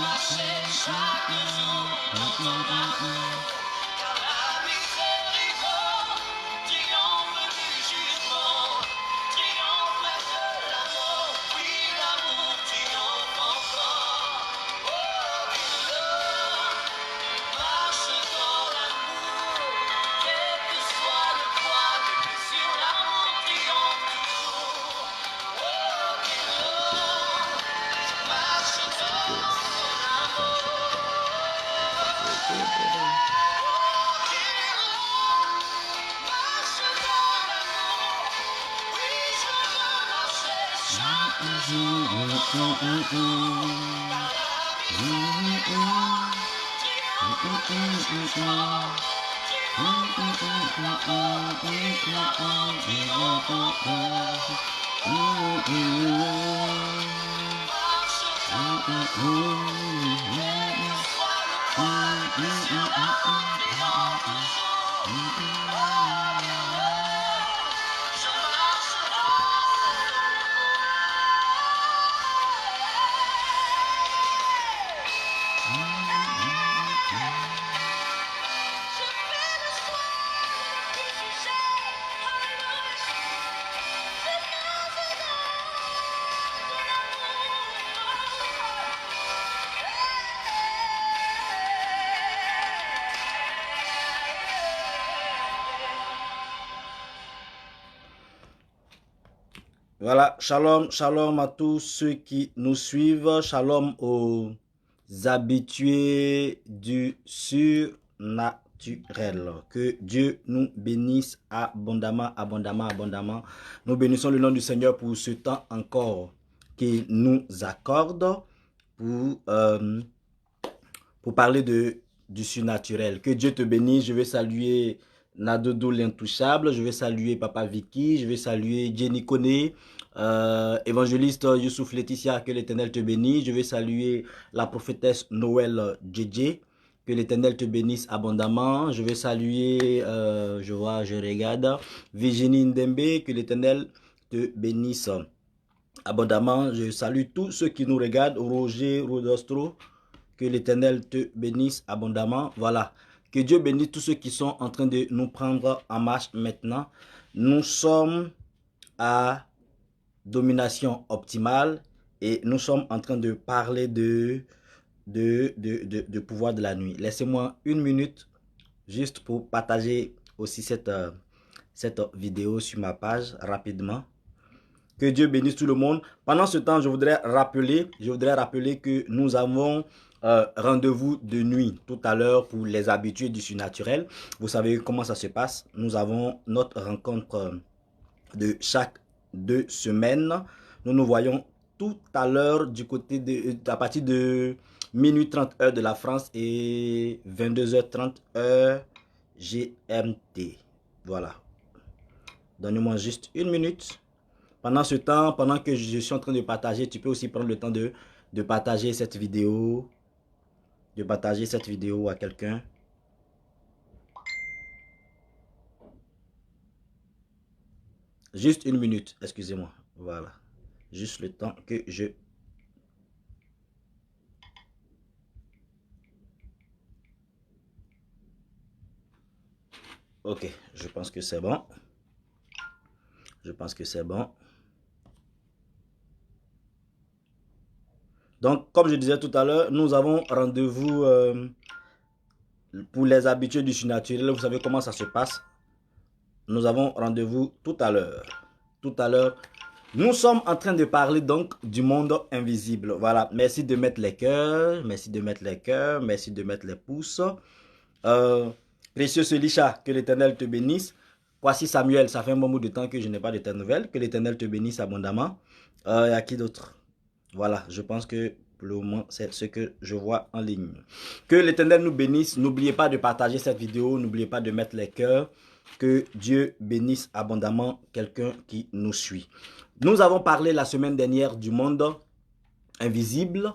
marcher chaque jour dans ton amour. Car la miséricorde triomphe du jugement, triomphe de l'amour, oui l'amour triomphe encore. Oh, marche dans l'amour, quel que soit le poids des blessures, l'amour triomphe toujours. Oh, marche dans son amour. Marche dans l'amour, oui je veux marcher chaque jour dans ton amour. Car la miséricorde triomphe du jugement, triomphe de l'amour, oui l'amour triomphe encore. Marche dans l'amour, quel que soit le poids des blessures, l'amour triomphe toujours. Je marche dans je fais le choix de ne plus juger. Alléluia. Je marche dans Voilà, shalom, shalom à tous ceux qui nous suivent, shalom aux habitués du surnaturel. Que Dieu nous bénisse abondamment, abondamment, abondamment. Nous bénissons le nom du Seigneur pour ce temps encore qu'il nous accorde pour parler du surnaturel. Que Dieu te bénisse. Je vais saluer Nadodo l'intouchable, je vais saluer Papa Vicky, je vais saluer Jenny Koné, évangéliste Youssouf Laetitia, que l'Éternel te bénisse. Je vais saluer la prophétesse Noël Djedje, que l'Éternel te bénisse abondamment. Je vais saluer, je regarde, Virginie Ndembe, que l'Éternel te bénisse abondamment. Je salue tous ceux qui nous regardent, Roger Rodostro, que l'Éternel te bénisse abondamment. Voilà. Que Dieu bénisse tous ceux qui sont en train de nous prendre en marche maintenant. Nous sommes à domination optimale et nous sommes en train de parler de pouvoir de la nuit. Laissez-moi une minute juste pour partager aussi cette vidéo sur ma page rapidement. Que Dieu bénisse tout le monde. Pendant ce temps, je voudrais rappeler que nous avons rendez-vous de nuit tout à l'heure pour les habitués du surnaturel. Vous savez comment ça se passe. Nous avons notre rencontre de chaque 2 semaines. Nous nous voyons tout à l'heure du côté à partir de minuit 30 heure de la France et 22h30 heure GMT. Voilà. Donnez-moi juste une minute. Pendant ce temps, pendant que je suis en train de partager, tu peux aussi prendre le temps de partager cette vidéo. De partager cette vidéo à quelqu'un. Juste une minute, excusez-moi. Voilà. Juste le temps que je... Ok, je pense que c'est bon. Je pense que c'est bon. Donc, comme je disais tout à l'heure, nous avons rendez-vous pour les habitués du surnaturel. Vous savez comment ça se passe. Nous avons rendez-vous tout à l'heure. Tout à l'heure. Nous sommes en train de parler donc du monde invisible. Voilà. Merci de mettre les cœurs. Merci de mettre les cœurs. Merci de mettre les pouces. Précieux Elisha, que l'Éternel te bénisse. Voici Samuel, ça fait un bon bout de temps que je n'ai pas de tes nouvelles. Que l'Éternel te bénisse abondamment. Il y a qui d'autre? Voilà, je pense que pour le moment, c'est ce que je vois en ligne. Que l'Éternel nous bénisse. N'oubliez pas de partager cette vidéo. N'oubliez pas de mettre les cœurs. Que Dieu bénisse abondamment quelqu'un qui nous suit. Nous avons parlé la semaine dernière du monde invisible.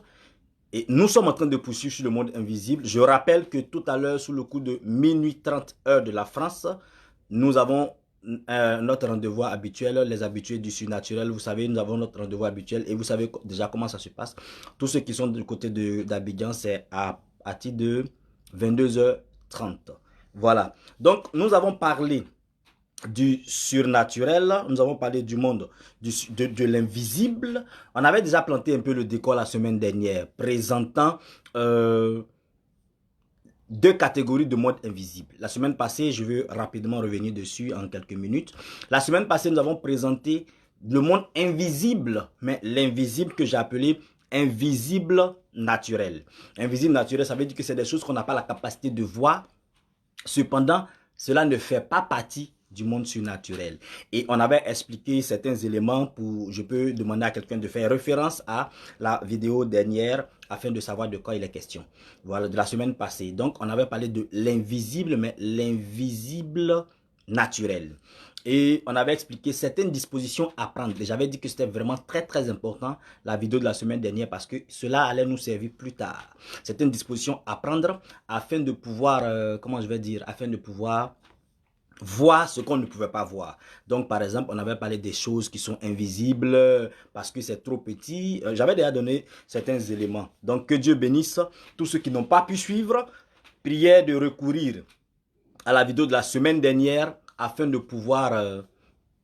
Et nous sommes en train de poursuivre sur le monde invisible. Je rappelle que tout à l'heure, sous le coup de minuit 30 heure de la France, nous avons notre rendez-vous habituel, les habitués du surnaturel. Vous savez, nous avons notre rendez-vous habituel et vous savez déjà comment ça se passe. Tous ceux qui sont du côté d'Abidjan, c'est à partir de 22h30. Voilà. Donc, nous avons parlé du surnaturel, nous avons parlé du monde de l'invisible. On avait déjà planté un peu le décor la semaine dernière, présentant deux catégories de monde invisible. La semaine passée, je vais rapidement revenir dessus en quelques minutes. La semaine passée, nous avons présenté le monde invisible, mais l'invisible que j'ai appelé invisible naturel. Invisible naturel, ça veut dire que c'est des choses qu'on n'a pas la capacité de voir. Cependant, cela ne fait pas partie du monde surnaturel. Et on avait expliqué certains éléments pour, je peux demander à quelqu'un de faire référence à la vidéo dernière afin de savoir de quoi il est question. Voilà, de la semaine passée. Donc, on avait parlé de l'invisible, mais l'invisible naturel. Et on avait expliqué certaines dispositions à prendre. J'avais dit que c'était vraiment très important la vidéo de la semaine dernière parce que cela allait nous servir plus tard. Certaines dispositions à prendre afin de pouvoir, comment je vais dire, afin de pouvoir voir ce qu'on ne pouvait pas voir. Donc, par exemple, on avait parlé des choses qui sont invisibles parce que c'est trop petit. J'avais déjà donné certains éléments. Donc, que Dieu bénisse tous ceux qui n'ont pas pu suivre. Prière de recourir à la vidéo de la semaine dernière afin de pouvoir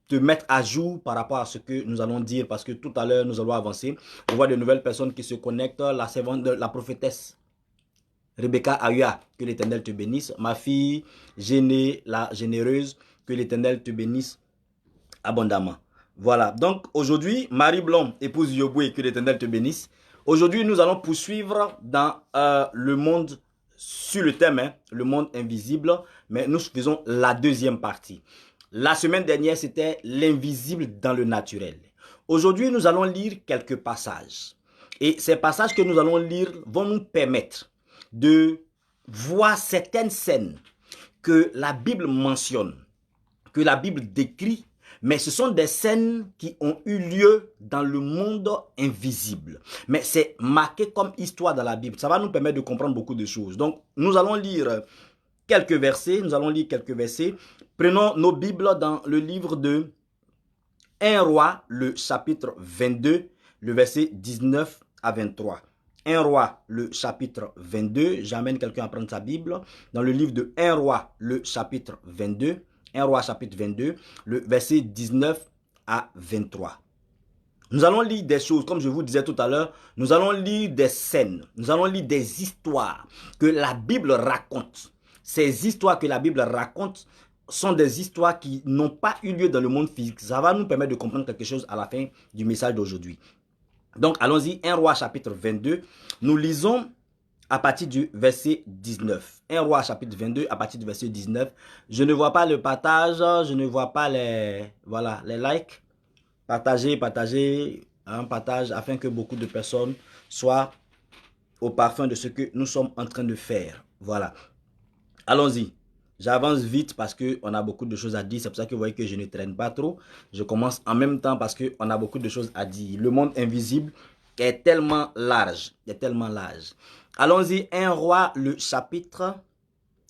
te mettre à jour par rapport à ce que nous allons dire parce que tout à l'heure, nous allons avancer. On voit de nouvelles personnes qui se connectent. La servante, la prophétesse Rebecca Aya, que l'Éternel te bénisse. Ma fille Géné, la généreuse, que l'Éternel te bénisse abondamment. Voilà, donc aujourd'hui, Marie Blanc, épouse Yoboué, que l'Éternel te bénisse. Aujourd'hui, nous allons poursuivre dans le monde, sur le thème, le monde invisible, mais nous faisons la deuxième partie. La semaine dernière, c'était l'invisible dans le naturel. Aujourd'hui, nous allons lire quelques passages. Et ces passages que nous allons lire vont nous permettre de voir certaines scènes que la Bible mentionne, que la Bible décrit, mais ce sont des scènes qui ont eu lieu dans le monde invisible. Mais c'est marqué comme histoire dans la Bible. Ça va nous permettre de comprendre beaucoup de choses. Donc, nous allons lire quelques versets. Prenons nos Bibles dans le livre de 1 Roi, le chapitre 22, le verset 19 à 23. 1 Roi, le chapitre 22. J'amène quelqu'un à prendre sa Bible. Dans le livre de 1 Roi, le chapitre 22. 1 Roi, chapitre 22, le verset 19 à 23. Nous allons lire des choses, comme je vous disais tout à l'heure, nous allons lire des scènes, nous allons lire des histoires que la Bible raconte. Ces histoires que la Bible raconte sont des histoires qui n'ont pas eu lieu dans le monde physique. Ça va nous permettre de comprendre quelque chose à la fin du message d'aujourd'hui. Donc, allons-y, 1 Roi chapitre 22, nous lisons à partir du verset 19. 1 Roi chapitre 22 à partir du verset 19. Je ne vois pas le partage, je ne vois pas les likes. Partagez, partage afin que beaucoup de personnes soient au parfum de ce que nous sommes en train de faire. Voilà. Allons-y. J'avance vite parce qu'on a beaucoup de choses à dire. C'est pour ça que vous voyez que je ne traîne pas trop. Je commence en même temps parce qu'on a beaucoup de choses à dire. Le monde invisible est tellement large. Allons-y. 1 Roi, le chapitre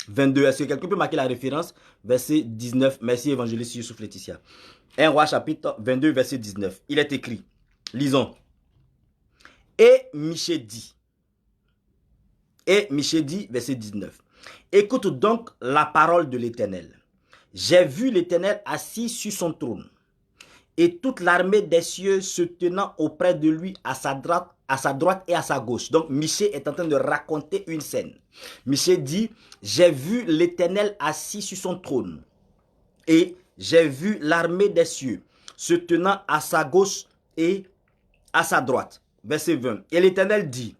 22. Est-ce que quelqu'un peut marquer la référence? Verset 19. Merci, évangéliste Youssouf Laetitia. 1 Roi, chapitre 22, verset 19. Il est écrit. Lisons. Et Michée dit, verset 19. Écoute donc la parole de l'Éternel. J'ai vu l'Éternel assis sur son trône, et toute l'armée des cieux se tenant auprès de lui à sa droite et à sa gauche. Donc Michée est en train de raconter une scène. Michée dit, j'ai vu l'Éternel assis sur son trône, et j'ai vu l'armée des cieux se tenant à sa gauche et à sa droite. Verset 20. Et l'Éternel dit,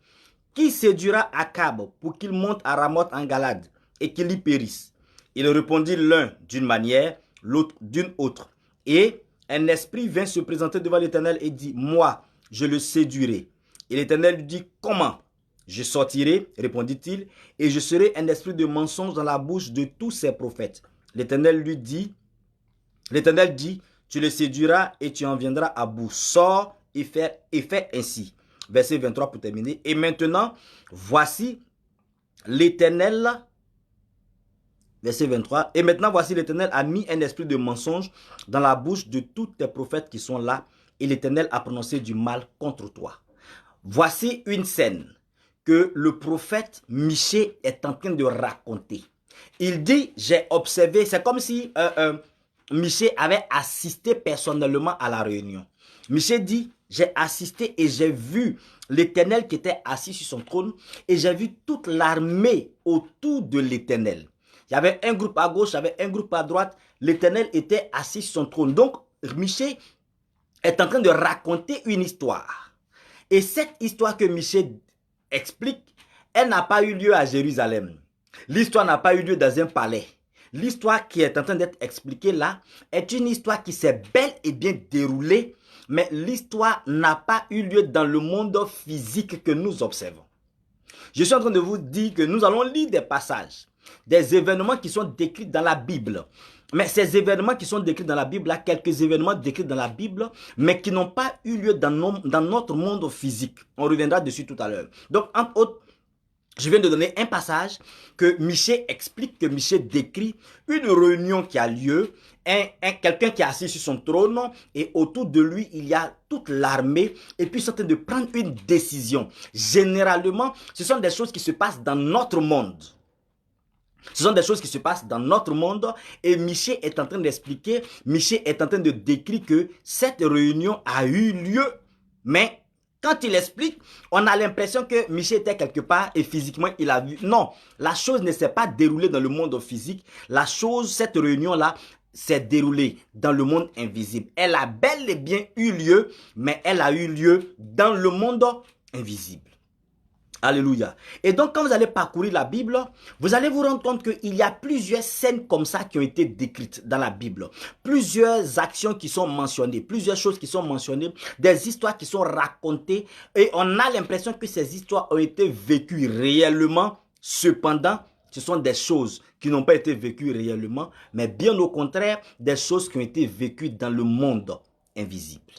qui séduira Akab pour qu'il monte à Ramoth en Galade et qu'il y périsse? Il répondit l'un d'une manière, l'autre d'une autre. Et un esprit vint se présenter devant l'Éternel et dit, moi, je le séduirai. Et l'Éternel lui dit, comment? Je sortirai, répondit-il, et je serai un esprit de mensonge dans la bouche de tous ses prophètes. L'Éternel dit, tu le séduiras et tu en viendras à bout. Sors et fais ainsi. Verset 23 pour terminer. Et maintenant, voici l'Éternel Verset 23. Et maintenant, voici l'Éternel a mis un esprit de mensonge dans la bouche de tous tes prophètes qui sont là, et l'Éternel a prononcé du mal contre toi. Voici une scène que le prophète Michée est en train de raconter. Il dit, j'ai observé, c'est comme si Michée avait assisté personnellement à la réunion. Michée dit, j'ai assisté et j'ai vu l'Éternel qui était assis sur son trône et j'ai vu toute l'armée autour de l'Éternel. Il y avait un groupe à gauche, il y avait un groupe à droite. L'Éternel était assis sur son trône. Donc, Michée est en train de raconter une histoire. Et cette histoire que Michée explique, elle n'a pas eu lieu à Jérusalem. L'histoire n'a pas eu lieu dans un palais. L'histoire qui est en train d'être expliquée là est une histoire qui s'est bel et bien déroulée, mais l'histoire n'a pas eu lieu dans le monde physique que nous observons. Je suis en train de vous dire que nous allons lire des passages, des événements qui sont décrits dans la Bible. Mais ces événements qui sont décrits dans la Bible, là, quelques événements décrits dans la Bible, mais qui n'ont pas eu lieu dans notre monde physique. On reviendra dessus tout à l'heure. Donc, entre autres, je viens de donner un passage que Michée explique, que Michée décrit une réunion qui a lieu, quelqu'un qui est assis sur son trône et autour de lui, il y a toute l'armée et puis ils sont en train de prendre une décision. Généralement, ce sont des choses qui se passent dans notre monde. Ce sont des choses qui se passent dans notre monde et Michée est en train d'expliquer, Michée est en train de décrire que cette réunion a eu lieu, mais quand il explique, on a l'impression que Michée était quelque part et physiquement il a vu. Non, la chose ne s'est pas déroulée dans le monde physique. La chose, cette réunion-là, s'est déroulée dans le monde invisible. Elle a bel et bien eu lieu, mais elle a eu lieu dans le monde invisible. Alléluia. Et donc, quand vous allez parcourir la Bible, vous allez vous rendre compte qu'il y a plusieurs scènes comme ça qui ont été décrites dans la Bible. Plusieurs actions qui sont mentionnées, plusieurs choses qui sont mentionnées, des histoires qui sont racontées. Et on a l'impression que ces histoires ont été vécues réellement. Cependant, ce sont des choses qui n'ont pas été vécues réellement, mais bien au contraire, des choses qui ont été vécues dans le monde invisible.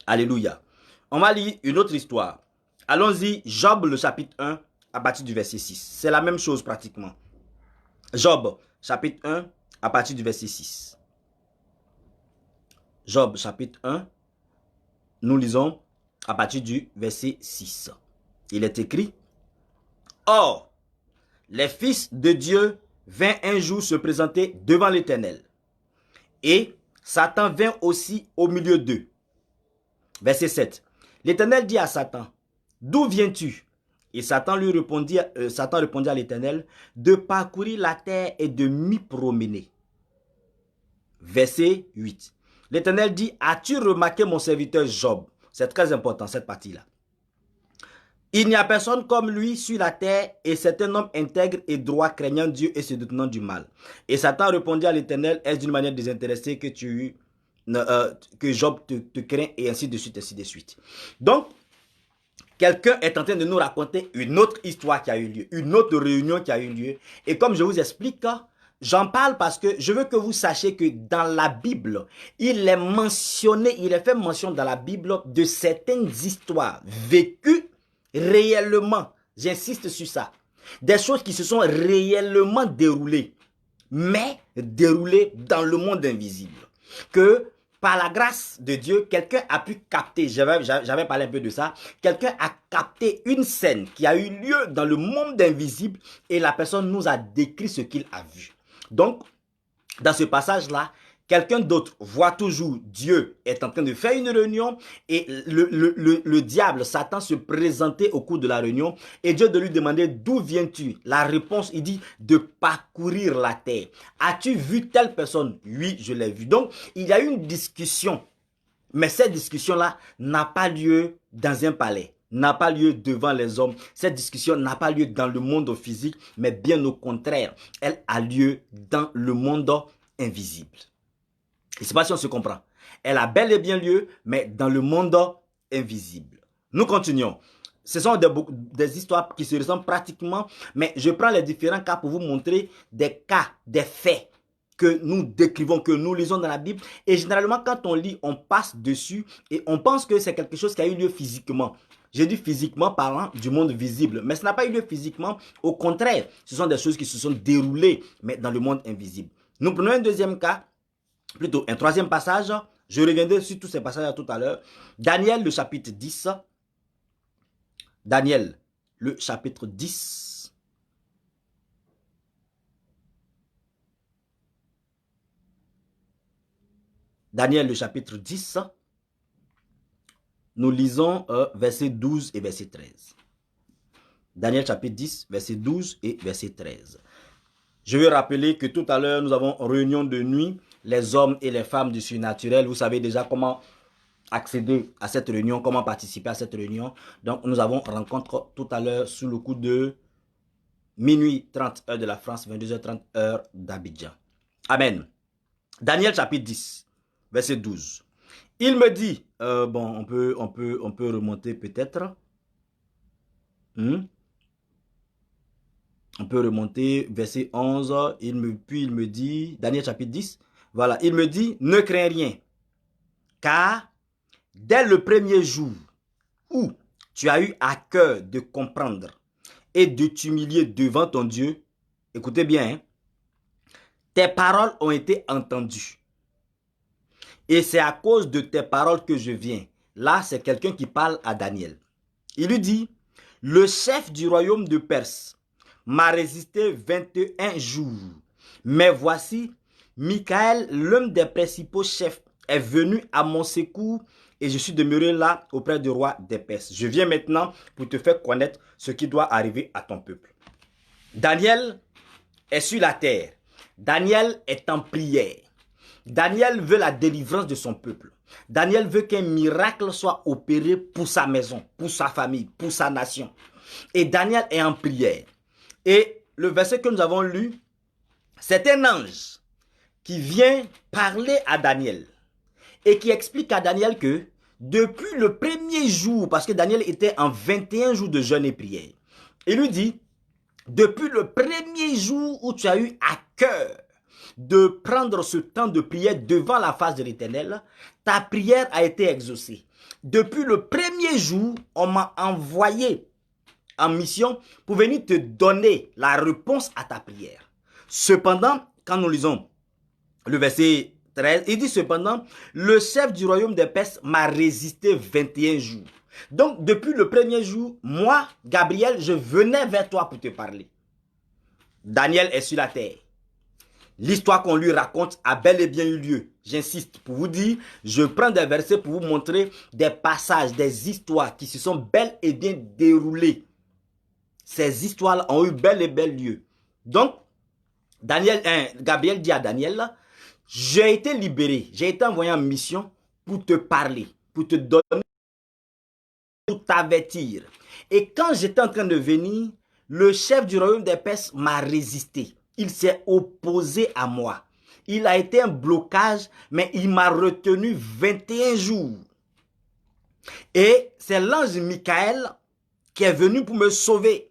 Alléluia. On va lire une autre histoire. Allons-y, Job, le chapitre 1, à partir du verset 6. C'est la même chose pratiquement. Job, chapitre 1, à partir du verset 6. Job, chapitre 1, nous lisons à partir du verset 6. Il est écrit, « Or, les fils de Dieu vinrent un jour se présenter devant l'Éternel. Et Satan vint aussi au milieu d'eux. » Verset 7. L'Éternel dit à Satan, « D'où viens-tu » Et Satan répondit à l'Éternel, « De parcourir la terre et de m'y promener. » Verset 8. L'Éternel dit, « As-tu remarqué mon serviteur Job » C'est très important cette partie-là. « Il n'y a personne comme lui sur la terre et c'est un homme intègre et droit, craignant Dieu et se détenant du mal. » Et Satan répondit à l'Éternel, « Est-ce d'une manière désintéressée que Job te craint » et ainsi de suite, ainsi de suite. Donc, quelqu'un est en train de nous raconter une autre histoire qui a eu lieu, une autre réunion qui a eu lieu. Et comme je vous explique, j'en parle parce que je veux que vous sachiez que dans la Bible, il est fait mention dans la Bible de certaines histoires vécues réellement. J'insiste sur ça. Des choses qui se sont réellement déroulées, mais déroulées dans le monde invisible. Que par la grâce de Dieu, quelqu'un a pu capter, j'avais parlé un peu de ça, quelqu'un a capté une scène qui a eu lieu dans le monde invisible et la personne nous a décrit ce qu'il a vu. Donc, dans ce passage-là, quelqu'un d'autre voit toujours Dieu est en train de faire une réunion et le diable, Satan, se présentait au cours de la réunion et Dieu de lui demander d'où viens-tu? La réponse, il dit de parcourir la terre. As-tu vu telle personne? Oui, je l'ai vu. Donc, il y a eu une discussion, mais cette discussion-là n'a pas lieu dans un palais, n'a pas lieu devant les hommes. Cette discussion n'a pas lieu dans le monde physique, mais bien au contraire, elle a lieu dans le monde invisible. Je ne sais pas si on se comprend. Elle a bel et bien lieu, mais dans le monde invisible. Nous continuons. Ce sont des histoires qui se ressemblent pratiquement, mais je prends les différents cas pour vous montrer des cas, des faits que nous décrivons, que nous lisons dans la Bible. Et généralement, quand on lit, on passe dessus et on pense que c'est quelque chose qui a eu lieu physiquement. J'ai dit physiquement parlant du monde visible. Mais ça n'a pas eu lieu physiquement. Au contraire, ce sont des choses qui se sont déroulées, mais dans le monde invisible. Nous prenons un deuxième cas, plutôt un troisième passage. Je reviendrai sur tous ces passages tout à l'heure. Daniel, le chapitre 10. Daniel, le chapitre 10. Daniel, le chapitre 10. Nous lisons versets 12 et verset 13. Daniel chapitre 10, verset 12 et verset 13. Je veux rappeler que tout à l'heure, nous avons réunion de nuit, les hommes et les femmes du surnaturel. Vous savez déjà comment accéder à cette réunion, comment participer à cette réunion. Donc, nous avons rencontre tout à l'heure sous le coup de minuit 30 heure de la France, 22h30 heure d'Abidjan. Amen. Daniel chapitre 10, verset 12. Il me dit, bon, on peut remonter peut-être. On peut remonter, verset 11, puis il me dit, Daniel chapitre 10, voilà, il me dit, ne crains rien, car dès le premier jour où tu as eu à cœur de comprendre et de t'humilier devant ton Dieu, écoutez bien, hein, tes paroles ont été entendues. Et c'est à cause de tes paroles que je viens. Là, c'est quelqu'un qui parle à Daniel. Il lui dit, le chef du royaume de Perse m'a résisté 21 jours. Mais voici, Michael, l'un des principaux chefs, est venu à mon secours et je suis demeuré là auprès du roi des Perses. Je viens maintenant pour te faire connaître ce qui doit arriver à ton peuple. Daniel est sur la terre. Daniel est en prière. Daniel veut la délivrance de son peuple. Daniel veut qu'un miracle soit opéré pour sa maison, pour sa famille, pour sa nation. Et Daniel est en prière. Et le verset que nous avons lu, c'est un ange qui vient parler à Daniel et qui explique à Daniel que depuis le premier jour, parce que Daniel était en 21 jours de jeûne et prière, il lui dit, depuis le premier jour où tu as eu à cœur de prendre ce temps de prière devant la face de l'Éternel, ta prière a été exaucée. Depuis le premier jour, on m'a envoyé en mission pour venir te donner la réponse à ta prière. Cependant, quand nous lisons le verset 13, il dit cependant, le chef du royaume des Perses m'a résisté 21 jours. Donc, depuis le premier jour, moi, Gabriel, je venais vers toi pour te parler. Daniel est sur la terre. L'histoire qu'on lui raconte a bel et bien eu lieu. J'insiste pour vous dire, je prends des versets pour vous montrer des passages, des histoires qui se sont bel et bien déroulées. Ces histoires ont eu bel et bien lieu. Donc, Gabriel dit à Daniel, j'ai été libéré, j'ai été envoyé en mission pour te parler, pour te donner, pour t'avertir. Et quand j'étais en train de venir, le chef du royaume des Perses m'a résisté. Il s'est opposé à moi. Il a été un blocage, mais il m'a retenu 21 jours. Et c'est l'ange Michael qui est venu pour me sauver.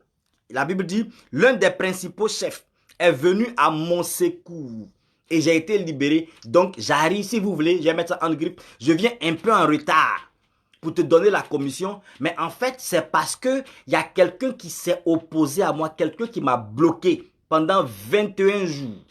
La Bible dit, l'un des principaux chefs est venu à mon secours. Et j'ai été libéré. Donc, j'arrive, si vous voulez, je vais mettre ça en grippe. Je viens un peu en retard pour te donner la commission. Mais en fait, c'est parce qu'il y a quelqu'un qui s'est opposé à moi, quelqu'un qui m'a bloqué pendant 21 jours.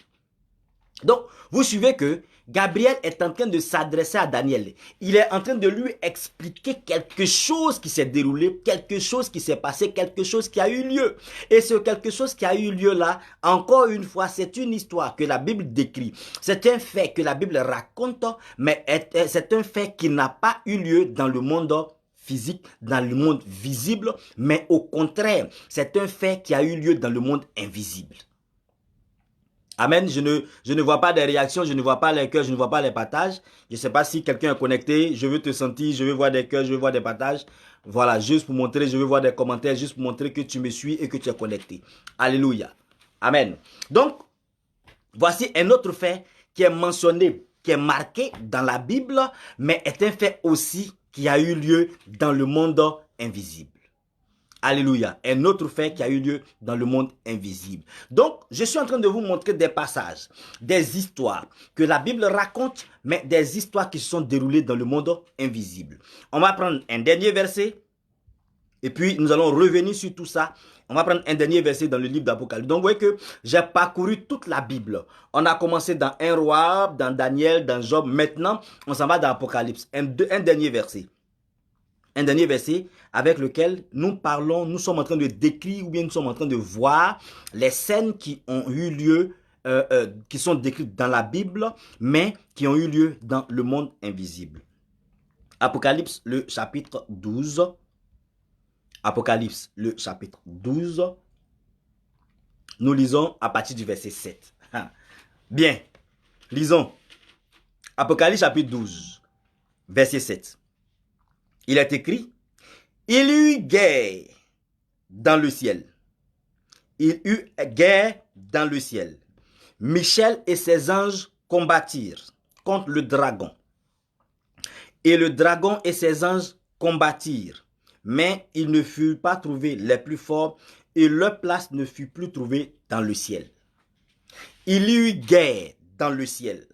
Donc, vous suivez que Gabriel est en train de s'adresser à Daniel. Il est en train de lui expliquer quelque chose qui s'est déroulé, quelque chose qui s'est passé, quelque chose qui a eu lieu. Et ce quelque chose qui a eu lieu là, encore une fois, c'est une histoire que la Bible décrit. C'est un fait que la Bible raconte, mais c'est un fait qui n'a pas eu lieu dans le monde physique, dans le monde visible, mais au contraire, c'est un fait qui a eu lieu dans le monde invisible. Amen, je ne vois pas des réactions, je ne vois pas les cœurs, je ne vois pas les partages. Je ne sais pas si quelqu'un est connecté, je veux te sentir, je veux voir des cœurs, je veux voir des partages. Voilà, juste pour montrer, je veux voir des commentaires, juste pour montrer que tu me suis et que tu es connecté. Alléluia. Amen. Donc, voici un autre fait qui est mentionné, qui est marqué dans la Bible, mais est un fait aussi qui a eu lieu dans le monde invisible. Alléluia. Un autre fait qui a eu lieu dans le monde invisible. Donc, je suis en train de vous montrer des passages, des histoires que la Bible raconte, mais des histoires qui se sont déroulées dans le monde invisible. On va prendre un dernier verset Et puis, nous allons revenir sur tout ça. On va prendre un dernier verset dans le livre d'Apocalypse. Donc, vous voyez que j'ai parcouru toute la Bible. On a commencé dans 1 Roi, dans Daniel, dans Job. Maintenant, on s'en va dans Apocalypse. Un dernier verset. Un dernier verset avec lequel nous parlons, nous sommes en train de décrire ou bien nous sommes en train de voir les scènes qui ont eu lieu, qui sont décrites dans la Bible, mais qui ont eu lieu dans le monde invisible. Apocalypse, le chapitre 12. Apocalypse, le chapitre 12. Nous lisons à partir du verset 7. Bien, lisons. Apocalypse, chapitre 12, verset 7. Il est écrit, il y eut guerre dans le ciel. Il y eut guerre dans le ciel. Michel et ses anges combattirent contre le dragon. Et le dragon et ses anges combattirent. Mais ils ne furent pas trouvés les plus forts et leur place ne fut plus trouvée dans le ciel. Il y eut guerre dans le ciel.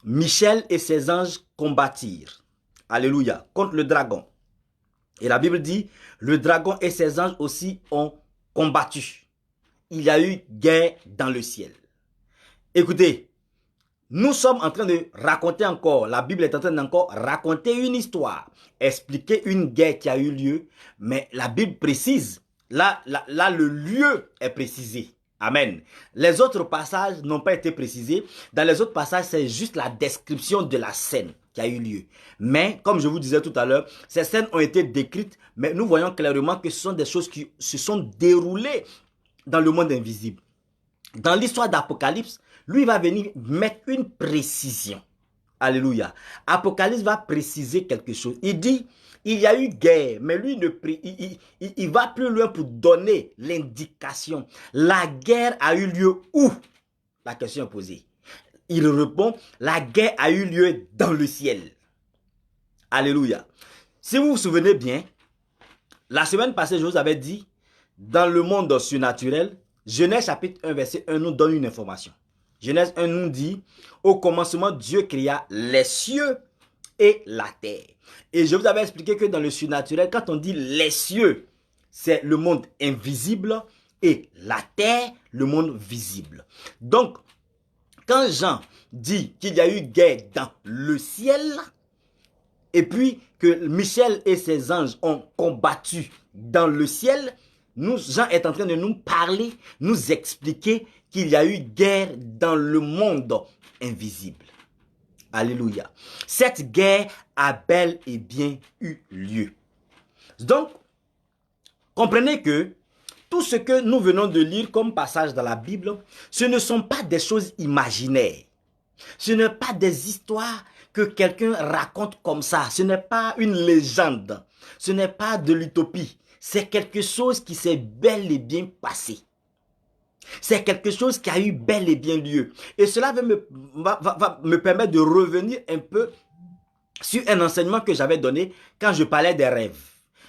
Michel et ses anges combattirent. Alléluia. Contre le dragon. Et la Bible dit, le dragon et ses anges aussi ont combattu. Il y a eu guerre dans le ciel. Écoutez, nous sommes en train de raconter encore, la Bible est en train d'encore raconter une histoire, expliquer une guerre qui a eu lieu, mais la Bible précise, là le lieu est précisé. Amen. Les autres passages n'ont pas été précisés. Dans les autres passages, c'est juste la description de la scène qui a eu lieu. Mais, comme je vous disais tout à l'heure, ces scènes ont été décrites, mais nous voyons clairement que ce sont des choses qui se sont déroulées dans le monde invisible. Dans l'histoire d'Apocalypse, lui va venir mettre une précision. Alléluia. Apocalypse va préciser quelque chose. Il dit, il y a eu guerre, mais lui, il va plus loin pour donner l'indication. La guerre a eu lieu où? La question est posée. Il répond, la guerre a eu lieu dans le ciel. Alléluia. Si vous vous souvenez bien, la semaine passée, je vous avais dit, dans le monde surnaturel, Genèse chapitre 1, verset 1 nous donne une information. Genèse 1 nous dit, au commencement, Dieu créa les cieux et la terre. Et je vous avais expliqué que dans le surnaturel, quand on dit les cieux, c'est le monde invisible et la terre, le monde visible. Donc, quand Jean dit qu'il y a eu guerre dans le ciel, et puis que Michel et ses anges ont combattu dans le ciel, Jean est en train de nous parler, nous expliquer qu'il y a eu guerre dans le monde invisible. Alléluia. Cette guerre a bel et bien eu lieu. Donc, comprenez que tout ce que nous venons de lire comme passage dans la Bible, ce ne sont pas des choses imaginaires. Ce n'est pas des histoires que quelqu'un raconte comme ça. Ce n'est pas une légende. Ce n'est pas de l'utopie. C'est quelque chose qui s'est bel et bien passé. C'est quelque chose qui a eu bel et bien lieu. Et cela va me permettre de revenir un peu sur un enseignement que j'avais donné quand je parlais des rêves.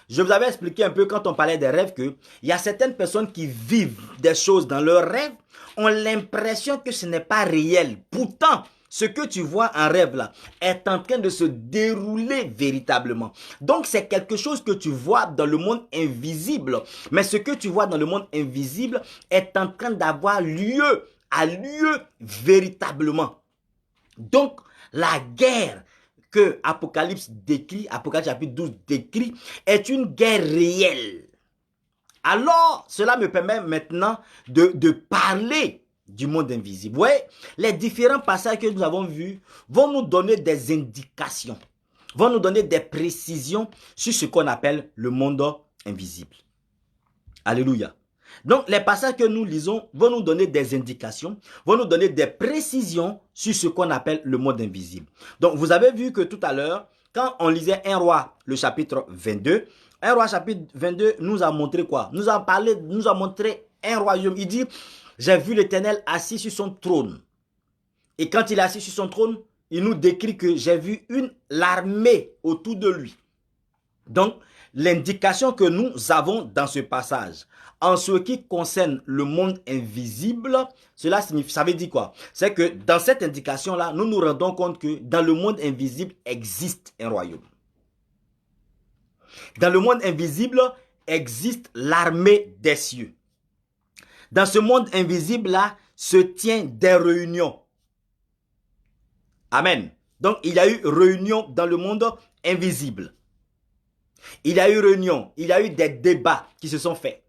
Je vous avais expliqué un peu quand on parlait des rêves qu'il y a certaines personnes qui vivent des choses dans leurs rêves, ont l'impression que ce n'est pas réel. Pourtant, ce que tu vois en rêve là est en train de se dérouler véritablement. Donc, c'est quelque chose que tu vois dans le monde invisible. Mais ce que tu vois dans le monde invisible est en train d'avoir lieu, a lieu véritablement. Donc, la guerre que Apocalypse décrit, Apocalypse chapitre 12 décrit, est une guerre réelle. Alors, cela me permet maintenant de parler du monde invisible. Vous voyez, les différents passages que nous avons vus vont nous donner des indications, vont nous donner des précisions sur ce qu'on appelle le monde invisible. Alléluia. Donc, les passages que nous lisons vont nous donner des indications, vont nous donner des précisions sur ce qu'on appelle le monde invisible. Donc, vous avez vu que tout à l'heure, quand on lisait 1 Roi, le chapitre 22, 1 Roi chapitre 22 nous a montré quoi? Nous a montré un royaume. Il dit, j'ai vu l'Éternel assis sur son trône. Et quand il est assis sur son trône, il nous décrit que j'ai vu l'armée autour de lui. Donc, l'indication que nous avons dans ce passage, en ce qui concerne le monde invisible, cela signifie, ça veut dire quoi? C'est que dans cette indication-là, nous nous rendons compte que dans le monde invisible existe un royaume. Dans le monde invisible existe l'armée des cieux. Dans ce monde invisible-là se tient des réunions. Amen. Donc, il y a eu réunion dans le monde invisible. Il y a eu réunion, il y a eu des débats qui se sont faits.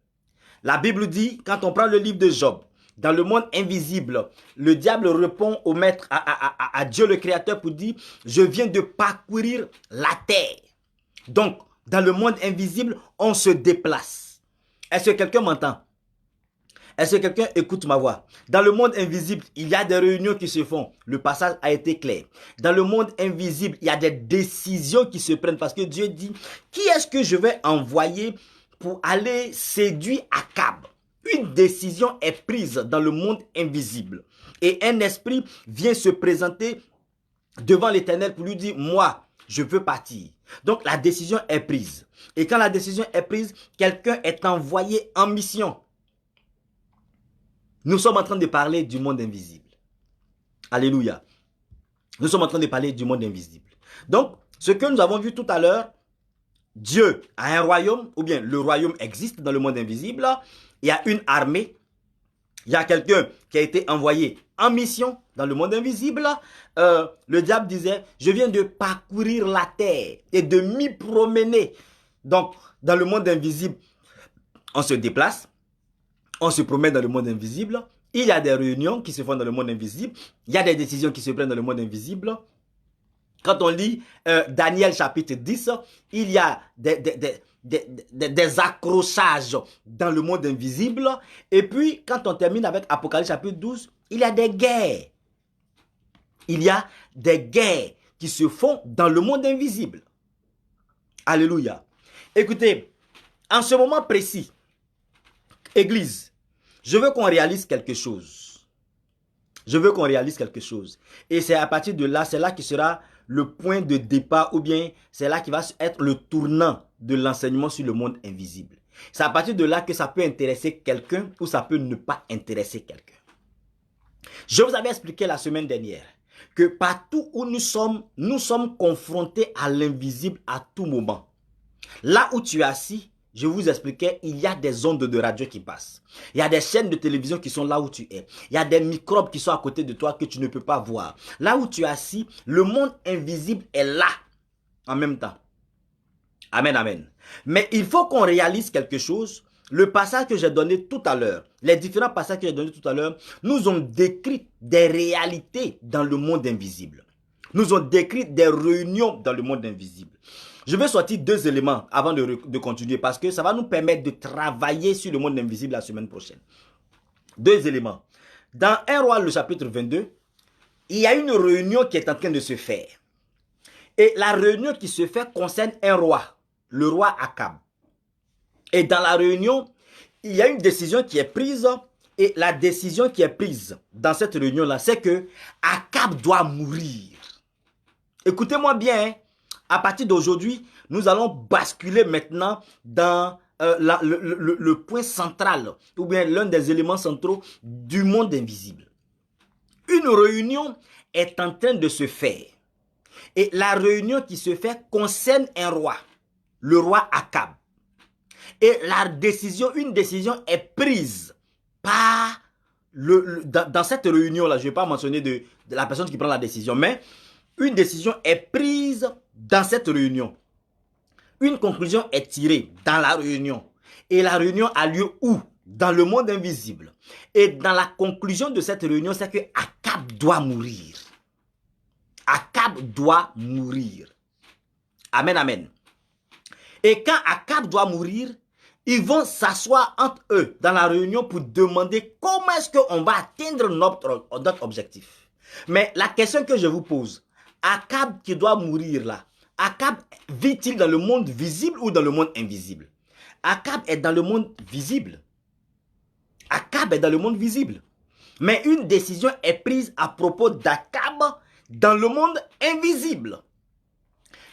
La Bible dit, quand on prend le livre de Job, dans le monde invisible, le diable répond au maître, à Dieu le Créateur pour dire, je viens de parcourir la terre. Donc, dans le monde invisible, on se déplace. Est-ce que quelqu'un m'entend? Est-ce que quelqu'un écoute ma voix? Dans le monde invisible, il y a des réunions qui se font. Le passage a été clair. Dans le monde invisible, il y a des décisions qui se prennent parce que Dieu dit, qui est-ce que je vais envoyer pour aller séduire Akab? Une décision est prise dans le monde invisible. Et un esprit vient se présenter devant l'Éternel pour lui dire, moi, je veux partir. Donc la décision est prise. Et quand la décision est prise, quelqu'un est envoyé en mission. Nous sommes en train de parler du monde invisible. Alléluia. Nous sommes en train de parler du monde invisible. Donc, ce que nous avons vu tout à l'heure, Dieu a un royaume, ou bien le royaume existe dans le monde invisible. Il y a une armée. Il y a quelqu'un qui a été envoyé en mission dans le monde invisible. Le diable disait, je viens de parcourir la terre et de m'y promener. Donc, dans le monde invisible, on se déplace. On se promène dans le monde invisible. Il y a des réunions qui se font dans le monde invisible. Il y a des décisions qui se prennent dans le monde invisible. Quand on lit Daniel chapitre 10, il y a des accrochages dans le monde invisible. Et puis, quand on termine avec Apocalypse chapitre 12, il y a des guerres. Il y a des guerres qui se font dans le monde invisible. Alléluia. Écoutez, en ce moment précis, Église, je veux qu'on réalise quelque chose. Je veux qu'on réalise quelque chose. Et c'est à partir de là, c'est là qui sera le point de départ ou bien c'est là qui va être le tournant de l'enseignement sur le monde invisible. C'est à partir de là que ça peut intéresser quelqu'un ou ça peut ne pas intéresser quelqu'un. Je vous avais expliqué la semaine dernière que partout où nous sommes confrontés à l'invisible à tout moment. Là où tu es assis, je vous expliquais, il y a des ondes de radio qui passent. Il y a des chaînes de télévision qui sont là où tu es. Il y a des microbes qui sont à côté de toi que tu ne peux pas voir. Là où tu es assis, le monde invisible est là en même temps. Amen, amen. Mais il faut qu'on réalise quelque chose. Le passage que j'ai donné tout à l'heure, les différents passages que j'ai donnés tout à l'heure, nous ont décrit des réalités dans le monde invisible. Nous ont décrit des réunions dans le monde invisible. Je vais sortir deux éléments avant de continuer parce que ça va nous permettre de travailler sur le monde invisible la semaine prochaine. Deux éléments. Dans 1 Roi, le chapitre 22, il y a une réunion qui est en train de se faire. Et la réunion qui se fait concerne un roi, le roi Akab. Et dans la réunion, il y a une décision qui est prise. Et la décision qui est prise dans cette réunion-là, c'est que Akab doit mourir. Écoutez-moi bien, hein. À partir d'aujourd'hui, nous allons basculer maintenant dans le point central, ou bien l'un des éléments centraux du monde invisible. Une réunion est en train de se faire. Et la réunion qui se fait concerne un roi, le roi Akab. Et une décision est prise par dans cette réunion-là. Je ne vais pas mentionner de la personne qui prend la décision, mais une décision est prise dans cette réunion. Une conclusion est tirée dans la réunion. Et la réunion a lieu où? Dans le monde invisible. Et dans la conclusion de cette réunion, c'est que Akab doit mourir. Akab doit mourir. Amen, amen. Et quand Akab doit mourir, ils vont s'asseoir entre eux dans la réunion pour demander comment est-ce qu'on va atteindre notre objectif. Mais la question que je vous pose, Akab qui doit mourir là, Akab vit-il dans le monde visible ou dans le monde invisible? Akab est dans le monde visible. Akab est dans le monde visible. Mais une décision est prise à propos d'Akab dans le monde invisible.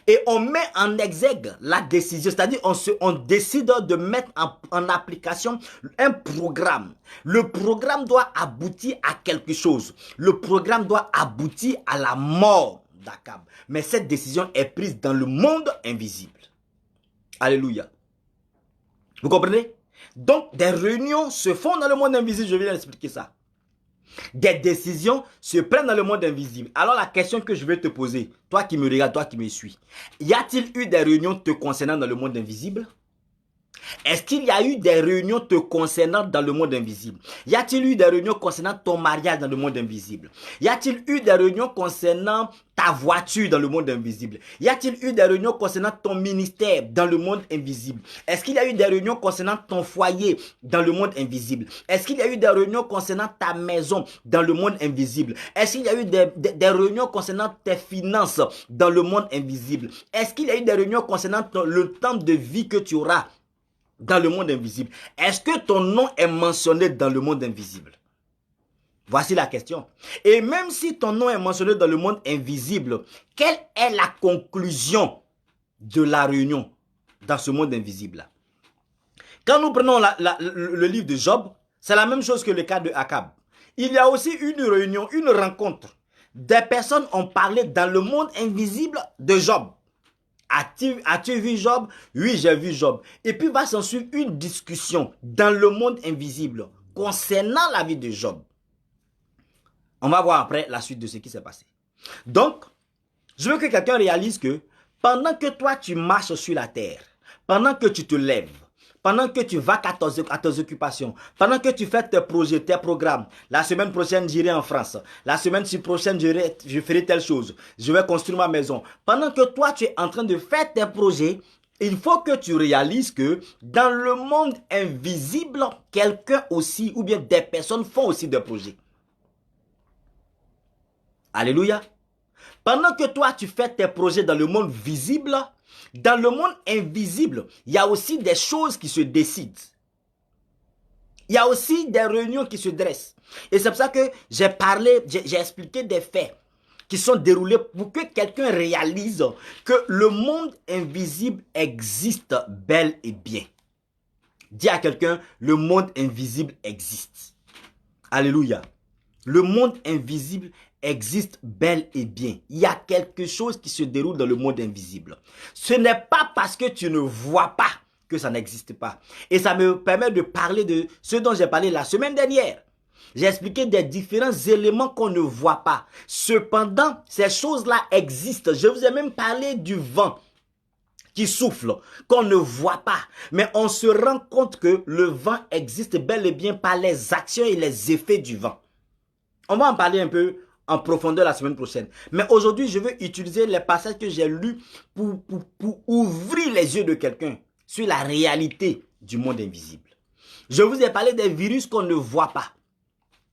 Et on met en exergue la décision, c'est-à-dire on décide de mettre en application un programme. Le programme doit aboutir à quelque chose. Le programme doit aboutir à la mort d'Akab. Mais cette décision est prise dans le monde invisible. Alléluia. Vous comprenez? Donc, des réunions se font dans le monde invisible. Je viens d'expliquer ça. Des décisions se prennent dans le monde invisible. Alors, la question que je vais te poser, toi qui me regardes, toi qui me suis, y a-t-il eu des réunions te concernant dans le monde invisible? Est-ce qu'il y a eu des réunions te concernant dans le monde invisible? Y a-t-il eu des réunions concernant ton mariage dans le monde invisible? Y a-t-il eu des réunions concernant ta voiture dans le monde invisible? Y a-t-il eu des réunions concernant ton ministère dans le monde invisible? Est-ce qu'il y a eu des réunions concernant ton foyer dans le monde invisible? Est-ce qu'il y a eu des réunions concernant ta maison dans le monde invisible? Est-ce qu'il y a eu des réunions concernant tes finances dans le monde invisible? Est-ce qu'il y a eu des réunions concernant le temps de vie que tu auras dans le monde invisible? Est-ce que ton nom est mentionné dans le monde invisible? Voici la question. Et même si ton nom est mentionné dans le monde invisible, quelle est la conclusion de la réunion dans ce monde invisible-là? Quand nous prenons le livre de Job, c'est la même chose que le cas de Akab. Il y a aussi une réunion, une rencontre. Des personnes ont parlé dans le monde invisible de Job. As-tu vu Job? Oui, j'ai vu Job. Et puis va s'en suivre une discussion dans le monde invisible concernant la vie de Job. On va voir après la suite de ce qui s'est passé. Donc, je veux que quelqu'un réalise que pendant que toi tu marches sur la terre, pendant que tu te lèves, pendant que tu vas à tes occupations, pendant que tu fais tes projets, tes programmes, la semaine prochaine j'irai en France, la semaine prochaine je ferai telle chose, je vais construire ma maison. Pendant que toi tu es en train de faire tes projets, il faut que tu réalises que dans le monde invisible, quelqu'un aussi ou bien des personnes font aussi des projets. Alléluia. Pendant que toi tu fais tes projets dans le monde visible, dans le monde invisible, il y a aussi des choses qui se décident. Il y a aussi des réunions qui se dressent. Et c'est pour ça que j'ai expliqué des faits qui sont déroulés pour que quelqu'un réalise que le monde invisible existe bel et bien. Dis à quelqu'un, le monde invisible existe. Alléluia. Le monde invisible existe bel et bien. Il y a quelque chose qui se déroule dans le monde invisible. Ce n'est pas parce que tu ne vois pas que ça n'existe pas. Et ça me permet de parler de ce dont j'ai parlé la semaine dernière. J'ai expliqué des différents éléments qu'on ne voit pas. Cependant, ces choses-là existent. Je vous ai même parlé du vent qui souffle, qu'on ne voit pas. Mais on se rend compte que le vent existe bel et bien par les actions et les effets du vent. On va en parler un peu en profondeur la semaine prochaine. Mais aujourd'hui, je veux utiliser les passages que j'ai lus pour ouvrir les yeux de quelqu'un sur la réalité du monde invisible. Je vous ai parlé des virus qu'on ne voit pas.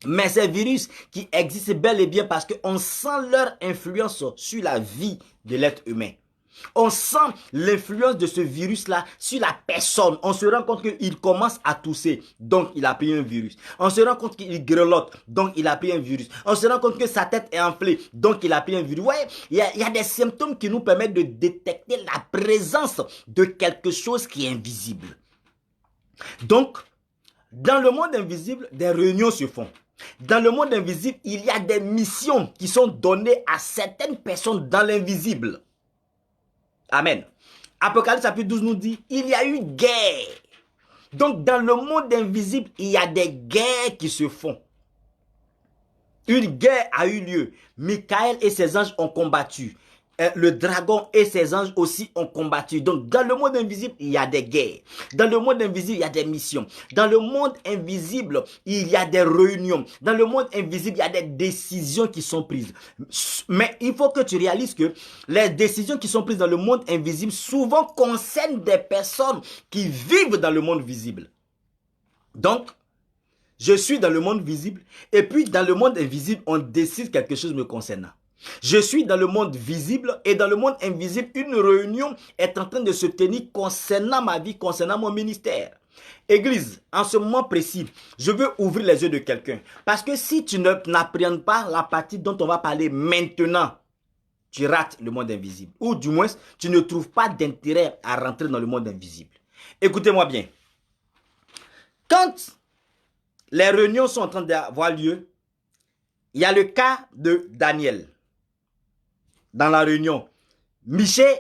Mais ces virus qui existent bel et bien parce qu'on sent leur influence sur la vie de l'être humain. On sent l'influence de ce virus-là sur la personne. On se rend compte qu'il commence à tousser, donc il a pris un virus. On se rend compte qu'il grelotte, donc il a pris un virus. On se rend compte que sa tête est enflée, donc il a pris un virus. Vous voyez, il y a des symptômes qui nous permettent de détecter la présence de quelque chose qui est invisible. Donc, dans le monde invisible, des réunions se font. Dans le monde invisible, il y a des missions qui sont données à certaines personnes dans l'invisible. Amen. Apocalypse chapitre 12 nous dit, il y a eu guerre. Donc dans le monde invisible, il y a des guerres qui se font. Une guerre a eu lieu. Michael et ses anges ont combattu. Le dragon et ses anges aussi ont combattu. Donc dans le monde invisible, il y a des guerres. Dans le monde invisible, il y a des missions. Dans le monde invisible, il y a des réunions. Dans le monde invisible, il y a des décisions qui sont prises. Mais il faut que tu réalises que les décisions qui sont prises dans le monde invisible souvent concernent des personnes qui vivent dans le monde visible. Donc, je suis dans le monde visible et puis dans le monde invisible, on décide quelque chose me concernant. Je suis dans le monde visible et dans le monde invisible, une réunion est en train de se tenir concernant ma vie, concernant mon ministère. Église, en ce moment précis, je veux ouvrir les yeux de quelqu'un. Parce que si tu n'appréhendes pas la partie dont on va parler maintenant, tu rates le monde invisible. Ou du moins, tu ne trouves pas d'intérêt à rentrer dans le monde invisible. Écoutez-moi bien. Quand les réunions sont en train d'avoir lieu, il y a le cas de Daniel. Dans la réunion, Michée,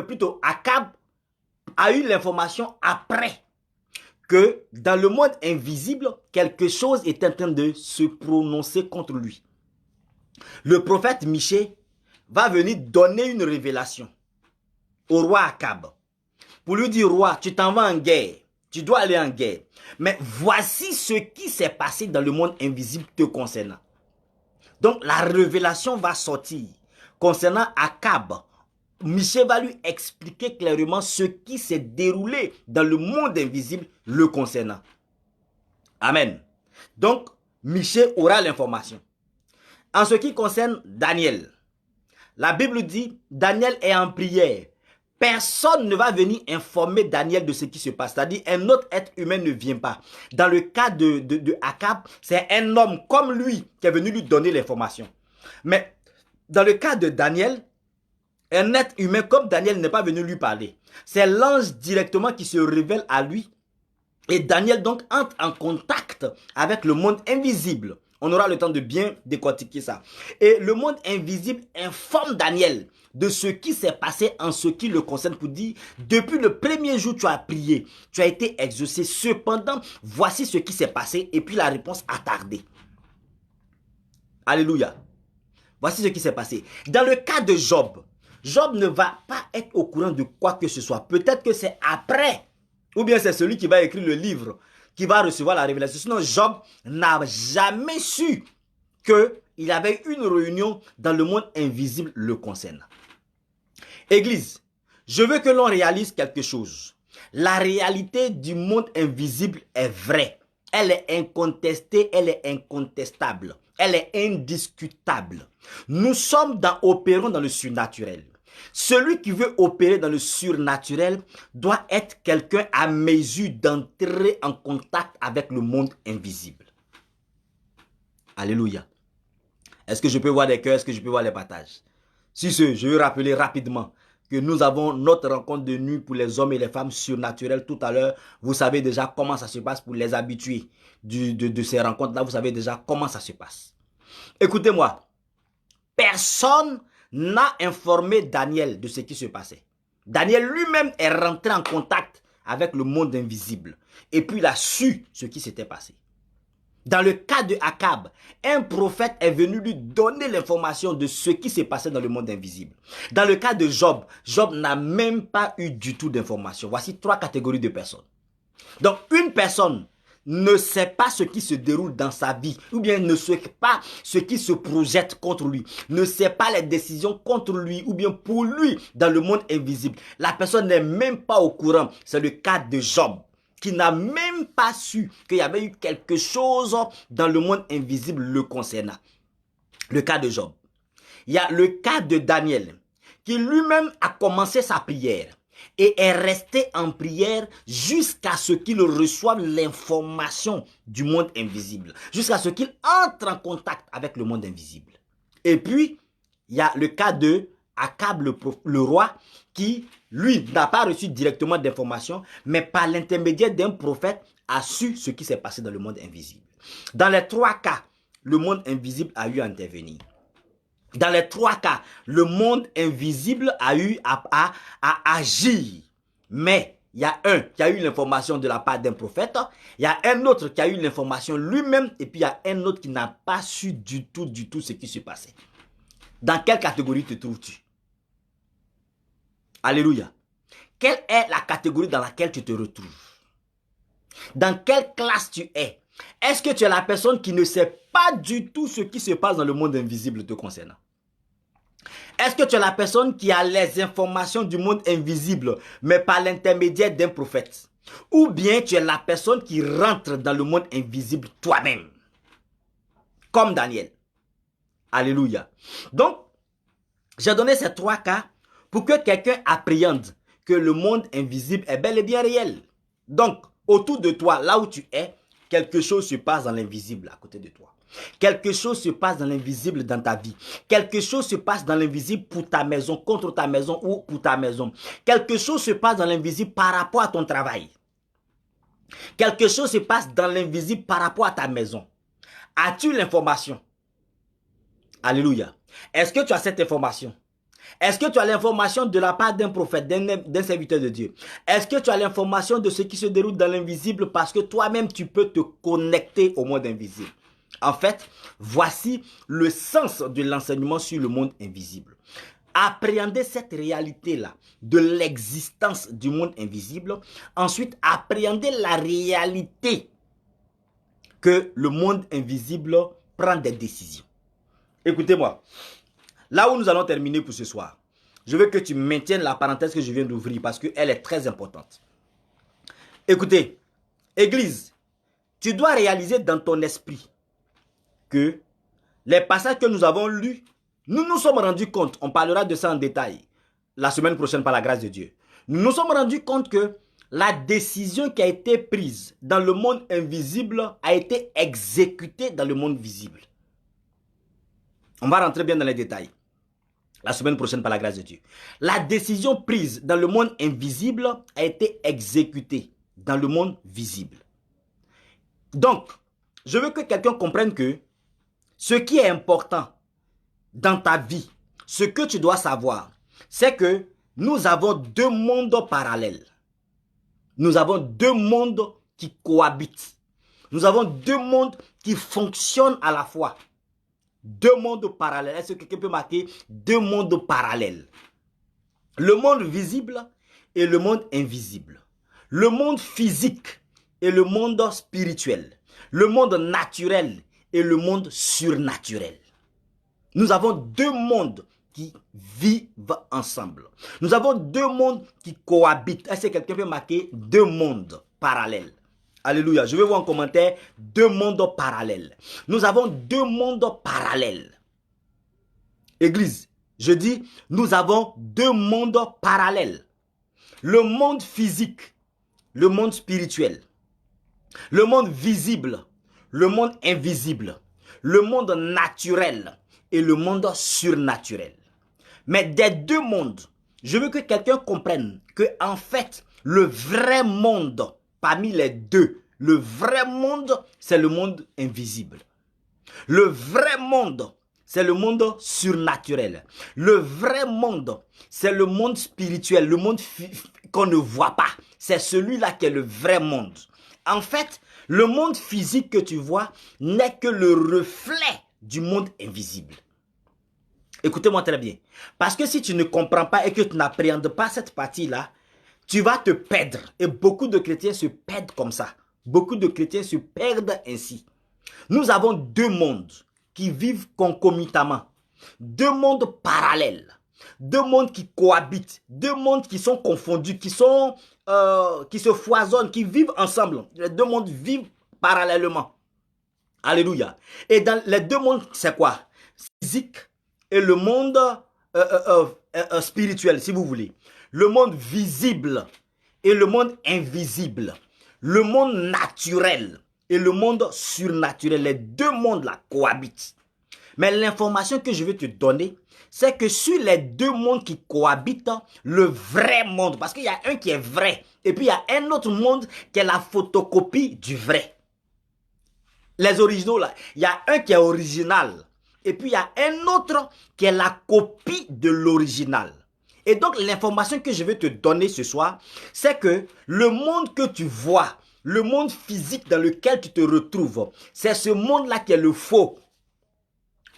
plutôt Akab, a eu l'information après que dans le monde invisible, quelque chose est en train de se prononcer contre lui. Le prophète Michée va venir donner une révélation au roi Akab pour lui dire, roi, tu t'en vas en guerre, tu dois aller en guerre. Mais voici ce qui s'est passé dans le monde invisible te concernant. Donc la révélation va sortir concernant Akab. Michée va lui expliquer clairement ce qui s'est déroulé dans le monde invisible le concernant. Amen. Donc, Michée aura l'information. En ce qui concerne Daniel, la Bible dit, Daniel est en prière. Personne ne va venir informer Daniel de ce qui se passe. C'est-à-dire, un autre être humain ne vient pas. Dans le cas de Akab, c'est un homme comme lui qui est venu lui donner l'information. Mais dans le cas de Daniel, un être humain comme Daniel n'est pas venu lui parler. C'est l'ange directement qui se révèle à lui. Et Daniel donc entre en contact avec le monde invisible. On aura le temps de bien décortiquer ça. Et le monde invisible informe Daniel de ce qui s'est passé en ce qui le concerne pour dire, depuis le premier jour tu as prié, tu as été exaucé. Cependant, voici ce qui s'est passé. Et puis la réponse a tardé. Alléluia. Voici ce qui s'est passé. Dans le cas de Job, Job ne va pas être au courant de quoi que ce soit. Peut-être que c'est après, ou bien c'est celui qui va écrire le livre qui va recevoir la révélation. Sinon, Job n'a jamais su qu'il y avait une réunion dans le monde invisible le concernant. Église, je veux que l'on réalise quelque chose. La réalité du monde invisible est vraie. Elle est incontestée, elle est incontestable. Elle est indiscutable. Nous sommes opérons dans le surnaturel. Celui qui veut opérer dans le surnaturel doit être quelqu'un à mesure d'entrer en contact avec le monde invisible. Alléluia. Est-ce que je peux voir des cœurs? Est-ce que je peux voir les partages? Si ce, je veux rappeler rapidement que nous avons notre rencontre de nuit pour les hommes et les femmes surnaturels tout à l'heure. Vous savez déjà comment ça se passe pour les habitués de ces rencontres-là. Vous savez déjà comment ça se passe. Écoutez-moi. Personne n'a informé Daniel de ce qui se passait. Daniel lui-même est rentré en contact avec le monde invisible. Et puis il a su ce qui s'était passé. Dans le cas de Akab, un prophète est venu lui donner l'information de ce qui s'est passé dans le monde invisible. Dans le cas de Job, Job n'a même pas eu du tout d'informations. Voici 3 catégories de personnes. Donc une personne ne sait pas ce qui se déroule dans sa vie, ou bien ne sait pas ce qui se projette contre lui, ne sait pas les décisions contre lui, ou bien pour lui dans le monde invisible. La personne n'est même pas au courant. C'est le cas de Job, qui n'a même pas su qu'il y avait eu quelque chose dans le monde invisible le concernant. Le cas de Job. Il y a le cas de Daniel, qui lui-même a commencé sa prière et est resté en prière jusqu'à ce qu'il reçoive l'information du monde invisible, jusqu'à ce qu'il entre en contact avec le monde invisible. Et puis, il y a le cas de Akab, le roi, qui, lui, n'a pas reçu directement d'informations, mais par l'intermédiaire d'un prophète, a su ce qui s'est passé dans le monde invisible. Dans les 3 cas, le monde invisible a eu à intervenir. Dans les 3 cas, le monde invisible a eu à agir. Mais il y a un qui a eu l'information de la part d'un prophète, il y a un autre qui a eu l'information lui-même, et puis il y a un autre qui n'a pas su du tout ce qui se passait. Dans quelle catégorie te trouves-tu? Alléluia. Quelle est la catégorie dans laquelle tu te retrouves? Dans quelle classe tu es? Est-ce que tu es la personne qui ne sait pas du tout ce qui se passe dans le monde invisible te concernant? Est-ce que tu es la personne qui a les informations du monde invisible, mais par l'intermédiaire d'un prophète? Ou bien tu es la personne qui rentre dans le monde invisible toi-même? Comme Daniel. Alléluia. Donc, j'ai donné ces 3 cas pour que quelqu'un appréhende que le monde invisible est bel et bien réel. Donc, autour de toi, là où tu es, quelque chose se passe dans l'invisible à côté de toi. Quelque chose se passe dans l'invisible dans ta vie. Quelque chose se passe dans l'invisible pour ta maison, contre ta maison ou pour ta maison. Quelque chose se passe dans l'invisible par rapport à ton travail. Quelque chose se passe dans l'invisible par rapport à ta maison. As-tu l'information? Alléluia. Est-ce que tu as cette information? Est-ce que tu as l'information de la part d'un prophète, d'un serviteur de Dieu? Est-ce que tu as l'information de ce qui se déroule dans l'invisible parce que toi-même tu peux te connecter au monde invisible? En fait, voici le sens de l'enseignement sur le monde invisible. Appréhender cette réalité-là de l'existence du monde invisible. Ensuite, appréhender la réalité que le monde invisible prend des décisions. Écoutez-moi, là où nous allons terminer pour ce soir, je veux que tu maintiennes la parenthèse que je viens d'ouvrir parce qu'elle est très importante. Écoutez, Église, tu dois réaliser dans ton esprit que les passages que nous avons lus, nous nous sommes rendus compte, on parlera de ça en détail la semaine prochaine par la grâce de Dieu. Nous nous sommes rendus compte que la décision qui a été prise dans le monde invisible a été exécutée dans le monde visible. On va rentrer bien dans les détails la semaine prochaine par la grâce de Dieu. La décision prise dans le monde invisible a été exécutée dans le monde visible. Donc, je veux que quelqu'un comprenne que ce qui est important dans ta vie, ce que tu dois savoir, c'est que nous avons deux mondes parallèles. Nous avons deux mondes qui cohabitent. Nous avons deux mondes qui fonctionnent à la fois. Deux mondes parallèles. Est-ce que quelqu'un peut marquer deux mondes parallèles? Le monde visible et le monde invisible. Le monde physique et le monde spirituel. Le monde naturel et le monde surnaturel. Nous avons deux mondes qui vivent ensemble. Nous avons deux mondes qui cohabitent. Est-ce que quelqu'un peut marquer deux mondes parallèles? Alléluia. Je vais voir en commentaire deux mondes parallèles. Nous avons deux mondes parallèles. Église, je dis, nous avons deux mondes parallèles. Le monde physique, le monde spirituel. Le monde visible, le monde invisible. Le monde naturel et le monde surnaturel. Mais des deux mondes, je veux que quelqu'un comprenne que en fait, le vrai monde parmi les deux, le vrai monde, c'est le monde invisible. Le vrai monde, c'est le monde surnaturel. Le vrai monde, c'est le monde spirituel, le monde qu'on ne voit pas. C'est celui-là qui est le vrai monde. En fait, le monde physique que tu vois n'est que le reflet du monde invisible. Écoutez-moi très bien. Parce que si tu ne comprends pas et que tu n'appréhendes pas cette partie-là, tu vas te perdre. Et beaucoup de chrétiens se perdent comme ça. Beaucoup de chrétiens se perdent ainsi. Nous avons deux mondes qui vivent concomitamment. Deux mondes parallèles. Deux mondes qui cohabitent. Deux mondes qui sont confondus, qui se foisonnent, qui vivent ensemble. Les deux mondes vivent parallèlement. Alléluia. Et dans les deux mondes, c'est quoi? Physique et le monde spirituel, si vous voulez. Le monde visible et le monde invisible. Le monde naturel et le monde surnaturel. Les deux mondes-là cohabitent. Mais l'information que je vais te donner, c'est que sur les deux mondes qui cohabitent, le vrai monde, parce qu'il y a un qui est vrai, et puis il y a un autre monde qui est la photocopie du vrai. Les originaux là, il y a un qui est original, et puis il y a un autre qui est la copie de l'original. Et donc l'information que je vais te donner ce soir, c'est que le monde que tu vois, le monde physique dans lequel tu te retrouves, c'est ce monde-là qui est le faux.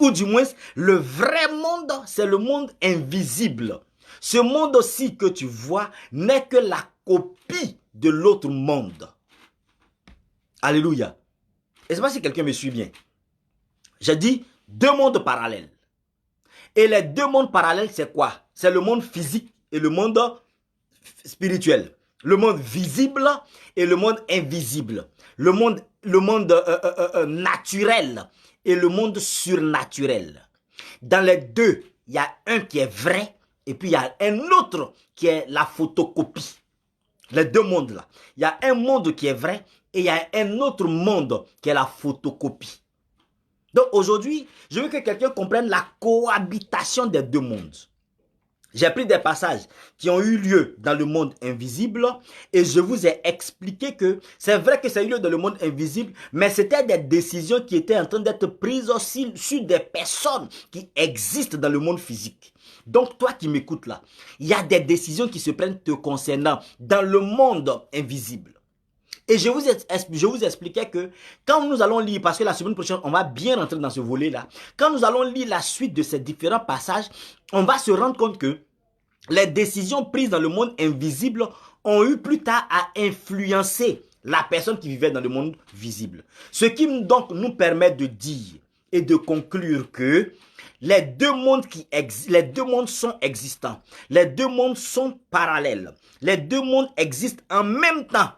Ou du moins, le vrai monde, c'est le monde invisible. Ce monde aussi que tu vois n'est que la copie de l'autre monde. Alléluia. Je ne sais pas si quelqu'un me suit bien. J'ai dit deux mondes parallèles. Et les deux mondes parallèles, c'est quoi? C'est le monde physique et le monde spirituel. Le monde visible et le monde invisible. Le monde naturel et le monde surnaturel. Dans les deux, il y a un qui est vrai et puis il y a un autre qui est la photocopie. Les deux mondes-là. Il y a un monde qui est vrai et il y a un autre monde qui est la photocopie. Donc aujourd'hui, je veux que quelqu'un comprenne la cohabitation des deux mondes. J'ai pris des passages qui ont eu lieu dans le monde invisible et je vous ai expliqué que c'est vrai que ça a eu lieu dans le monde invisible, mais c'était des décisions qui étaient en train d'être prises aussi sur des personnes qui existent dans le monde physique. Donc toi qui m'écoutes là, il y a des décisions qui se prennent te concernant dans le monde invisible. Et je vous expliquais que quand nous allons lire, parce que la semaine prochaine, on va bien rentrer dans ce volet-là, quand nous allons lire la suite de ces différents passages, on va se rendre compte que les décisions prises dans le monde invisible ont eu plus tard à influencer la personne qui vivait dans le monde visible. Ce qui donc nous permet de dire et de conclure que les deux mondes sont existants. Les deux mondes sont parallèles. Les deux mondes existent en même temps.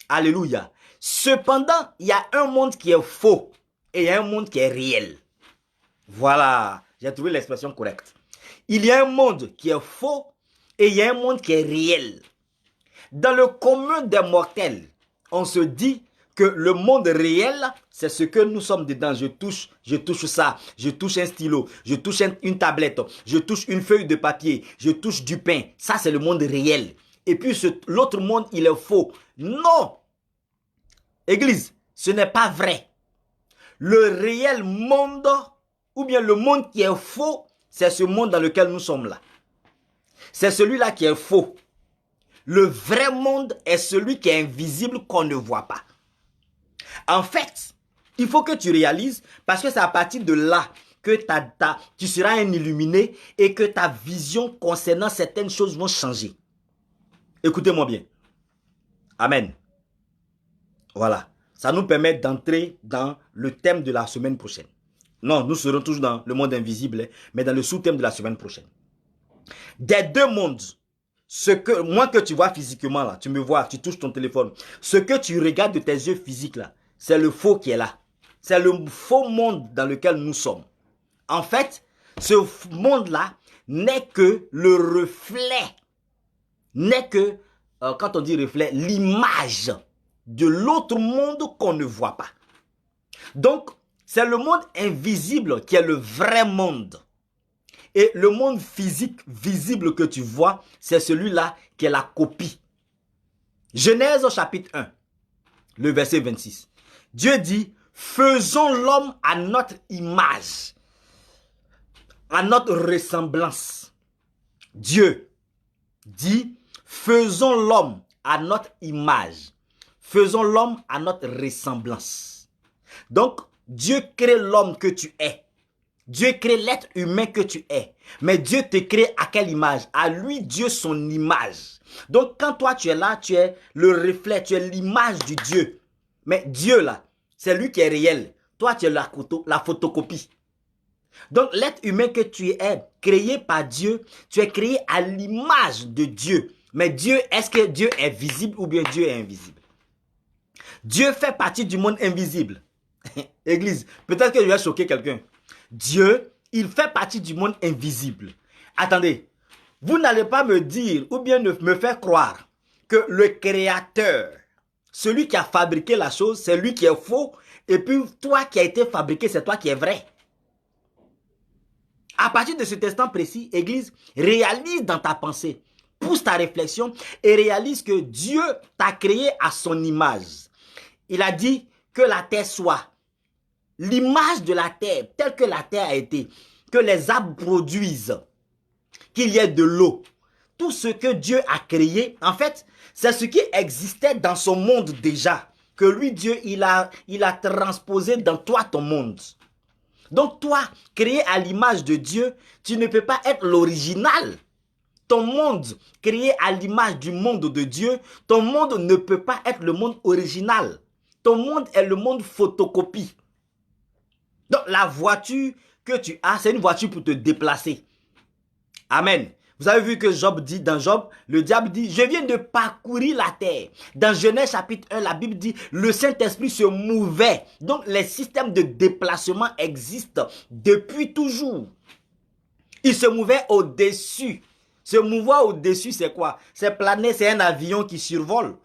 Alléluia. Cependant, il y a un monde qui est faux et il y a un monde qui est réel. Voilà, j'ai trouvé l'expression correcte. Il y a un monde qui est faux et il y a un monde qui est réel. Dans le commun des mortels, on se dit que le monde réel, c'est ce que nous sommes dedans. Je touche ça, je touche un stylo, je touche une tablette, je touche une feuille de papier, je touche du pain. Ça, c'est le monde réel. Et puis l'autre monde, il est faux. Non! Église, ce n'est pas vrai. Le réel monde, ou bien le monde qui est faux, c'est ce monde dans lequel nous sommes là. C'est celui-là qui est faux. Le vrai monde est celui qui est invisible, qu'on ne voit pas. En fait, il faut que tu réalises, parce que c'est à partir de là que tu seras un illuminé et que ta vision concernant certaines choses vont changer. Écoutez-moi bien. Amen. Voilà. Ça nous permet d'entrer dans le thème de la semaine prochaine. Non, nous serons toujours dans le monde invisible, mais dans le sous-thème de la semaine prochaine. Des deux mondes, moi que tu vois physiquement là, tu me vois, tu touches ton téléphone, ce que tu regardes de tes yeux physiques là, c'est le faux qui est là. C'est le faux monde dans lequel nous sommes. En fait, ce monde-là n'est que le reflet, n'est que, quand on dit reflet, l'image de l'autre monde qu'on ne voit pas. Donc, c'est le monde invisible qui est le vrai monde. Et le monde physique visible que tu vois, c'est celui-là qui est la copie. Genèse au chapitre 1, le verset 26. Dieu dit, faisons l'homme à notre image, à notre ressemblance. Dieu dit, faisons l'homme à notre image. Faisons l'homme à notre ressemblance. Donc, Dieu crée l'homme que tu es. Dieu crée l'être humain que tu es. Mais Dieu te crée à quelle image? À lui, Dieu, son image. Donc, quand toi, tu es là, tu es le reflet, tu es l'image du Dieu. Mais Dieu, là, c'est lui qui est réel. Toi, tu es la photocopie. Donc, l'être humain que tu es, créé par Dieu, tu es créé à l'image de Dieu. Mais Dieu, est-ce que Dieu est visible ou bien Dieu est invisible? Dieu fait partie du monde invisible. Église, peut-être que je vais choquer quelqu'un. Dieu, il fait partie du monde invisible. Attendez, vous n'allez pas me dire ou bien me faire croire que le créateur, celui qui a fabriqué la chose, c'est lui qui est faux, et puis toi qui as été fabriqué, c'est toi qui es vrai. À partir de cet instant précis, Église, réalise dans ta pensée, pousse ta réflexion et réalise que Dieu t'a créé à son image. Il a dit que la terre soit l'image de la terre, telle que la terre a été, que les arbres produisent, qu'il y ait de l'eau. Tout ce que Dieu a créé, en fait, c'est ce qui existait dans son monde déjà, que lui, Dieu, il a transposé dans toi, ton monde. Donc toi, créé à l'image de Dieu, tu ne peux pas être l'original. Ton monde, créé à l'image du monde de Dieu, ton monde ne peut pas être le monde original. Ton monde est le monde photocopie. Donc la voiture que tu as, c'est une voiture pour te déplacer. Amen. Vous avez vu que Job dit, dans Job, le diable dit, je viens de parcourir la terre. Dans Genèse chapitre 1, la Bible dit, le Saint-Esprit se mouvait. Donc les systèmes de déplacement existent depuis toujours. Il se mouvait au-dessus. Se mouvoir au-dessus, c'est quoi? C'est planer, c'est un avion qui survole.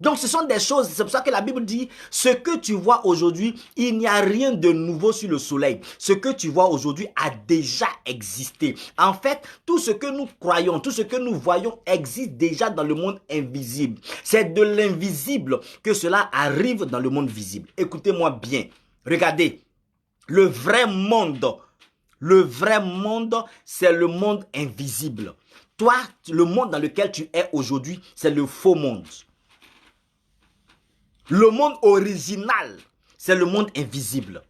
Donc ce sont des choses, c'est pour ça que la Bible dit, ce que tu vois aujourd'hui, il n'y a rien de nouveau sur le soleil. Ce que tu vois aujourd'hui a déjà existé. En fait, tout ce que nous croyons, tout ce que nous voyons existe déjà dans le monde invisible. C'est de l'invisible que cela arrive dans le monde visible. Écoutez-moi bien, regardez, le vrai monde, c'est le monde invisible. Toi, le monde dans lequel tu es aujourd'hui, c'est le faux monde. Le monde original, c'est le monde invisible.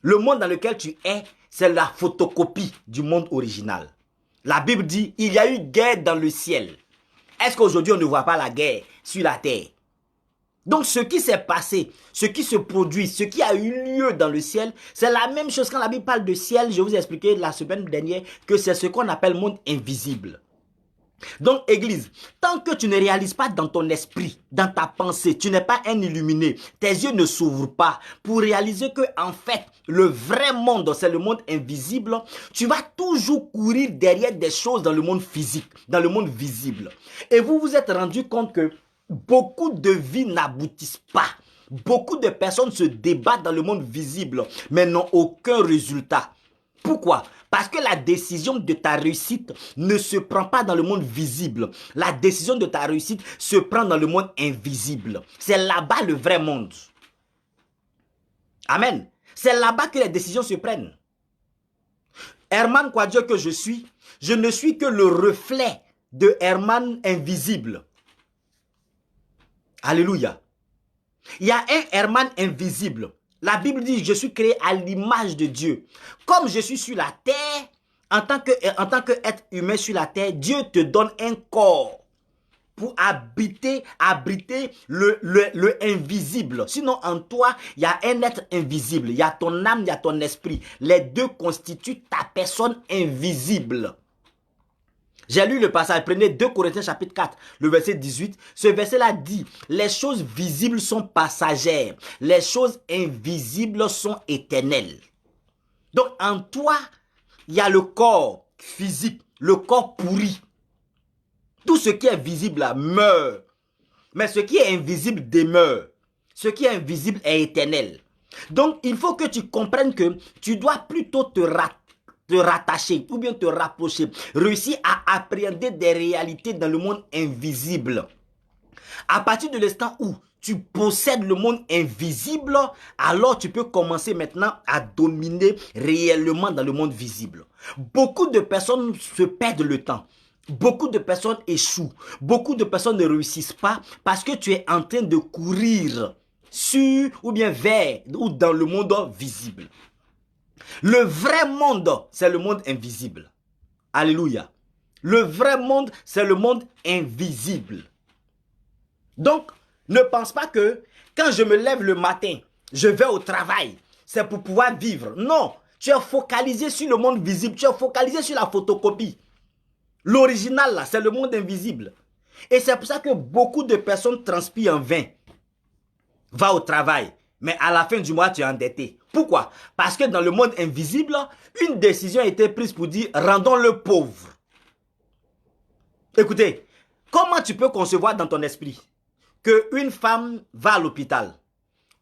Le monde dans lequel tu es, c'est la photocopie du monde original. La Bible dit, il y a eu guerre dans le ciel. Est-ce qu'aujourd'hui on ne voit pas la guerre sur la terre? Donc ce qui s'est passé, ce qui se produit, ce qui a eu lieu dans le ciel, c'est la même chose. Quand la Bible parle de ciel, je vous ai expliqué la semaine dernière que c'est ce qu'on appelle monde invisible. Donc, Église, tant que tu ne réalises pas dans ton esprit, dans ta pensée, tu n'es pas un illuminé, tes yeux ne s'ouvrent pas pour réaliser que, en fait, le vrai monde, c'est le monde invisible, tu vas toujours courir derrière des choses dans le monde physique, dans le monde visible. Et vous vous êtes rendu compte que beaucoup de vies n'aboutissent pas. Beaucoup de personnes se débattent dans le monde visible, mais n'ont aucun résultat. Pourquoi? Parce que la décision de ta réussite ne se prend pas dans le monde visible. La décision de ta réussite se prend dans le monde invisible. C'est là-bas le vrai monde. Amen. C'est là-bas que les décisions se prennent. Herman Kwadjo que je ne suis que le reflet de Herman invisible. Alléluia. Il y a un Herman invisible. La Bible dit, je suis créé à l'image de Dieu. Comme je suis sur la terre, en tant qu'être humain sur la terre, Dieu te donne un corps pour abriter le invisible. Sinon, en toi, il y a un être invisible. Il y a ton âme, il y a ton esprit. Les deux constituent ta personne invisible. J'ai lu le passage, prenez 2 Corinthiens chapitre 4, le verset 18. Ce verset-là dit, les choses visibles sont passagères, les choses invisibles sont éternelles. Donc en toi, il y a le corps physique, le corps pourri. Tout ce qui est visible là meurt, mais ce qui est invisible demeure. Ce qui est invisible est éternel. Donc il faut que tu comprennes que tu dois plutôt te rattacher ou bien te rapprocher, réussir à appréhender des réalités dans le monde invisible. À partir de l'instant où tu possèdes le monde invisible, alors tu peux commencer maintenant à dominer réellement dans le monde visible. Beaucoup de personnes se perdent le temps. Beaucoup de personnes échouent. Beaucoup de personnes ne réussissent pas parce que tu es en train de courir sur ou bien vers ou dans le monde visible. Le vrai monde, c'est le monde invisible. Alléluia. Le vrai monde, c'est le monde invisible. Donc, ne pense pas que quand je me lève le matin, je vais au travail, c'est pour pouvoir vivre. Non, tu es focalisé sur le monde visible, tu es focalisé sur la photocopie. L'original, là, c'est le monde invisible. Et c'est pour ça que beaucoup de personnes transpirent en vain. Va au travail, mais à la fin du mois, tu es endetté. Pourquoi? Parce que dans le monde invisible, une décision a été prise pour dire, rendons-le pauvre. Écoutez, comment tu peux concevoir dans ton esprit qu'une femme va à l'hôpital,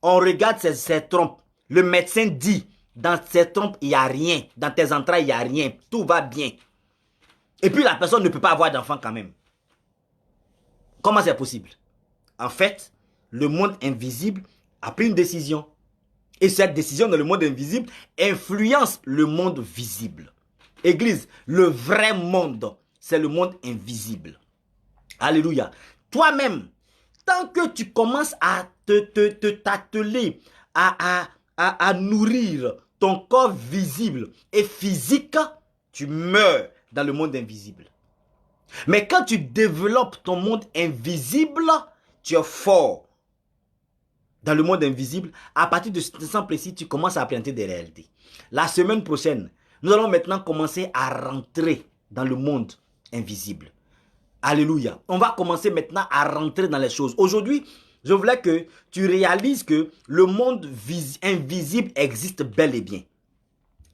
on regarde ses trompes, le médecin dit, dans ses trompes, il n'y a rien, dans tes entrailles, il n'y a rien, tout va bien. Et puis la personne ne peut pas avoir d'enfant quand même. Comment c'est possible? En fait, le monde invisible a pris une décision. Et cette décision dans le monde invisible influence le monde visible. Église, le vrai monde, c'est le monde invisible. Alléluia. Toi-même, tant que tu commences à t'atteler, à nourrir ton corps visible et physique, tu meurs dans le monde invisible. Mais quand tu développes ton monde invisible, tu es fort. Dans le monde invisible, à partir de ce instant précis, tu commences à appréhender des réalités. La semaine prochaine, nous allons maintenant commencer à rentrer dans le monde invisible. Alléluia. On va commencer maintenant à rentrer dans les choses. Aujourd'hui, je voulais que tu réalises que le monde invisible existe bel et bien.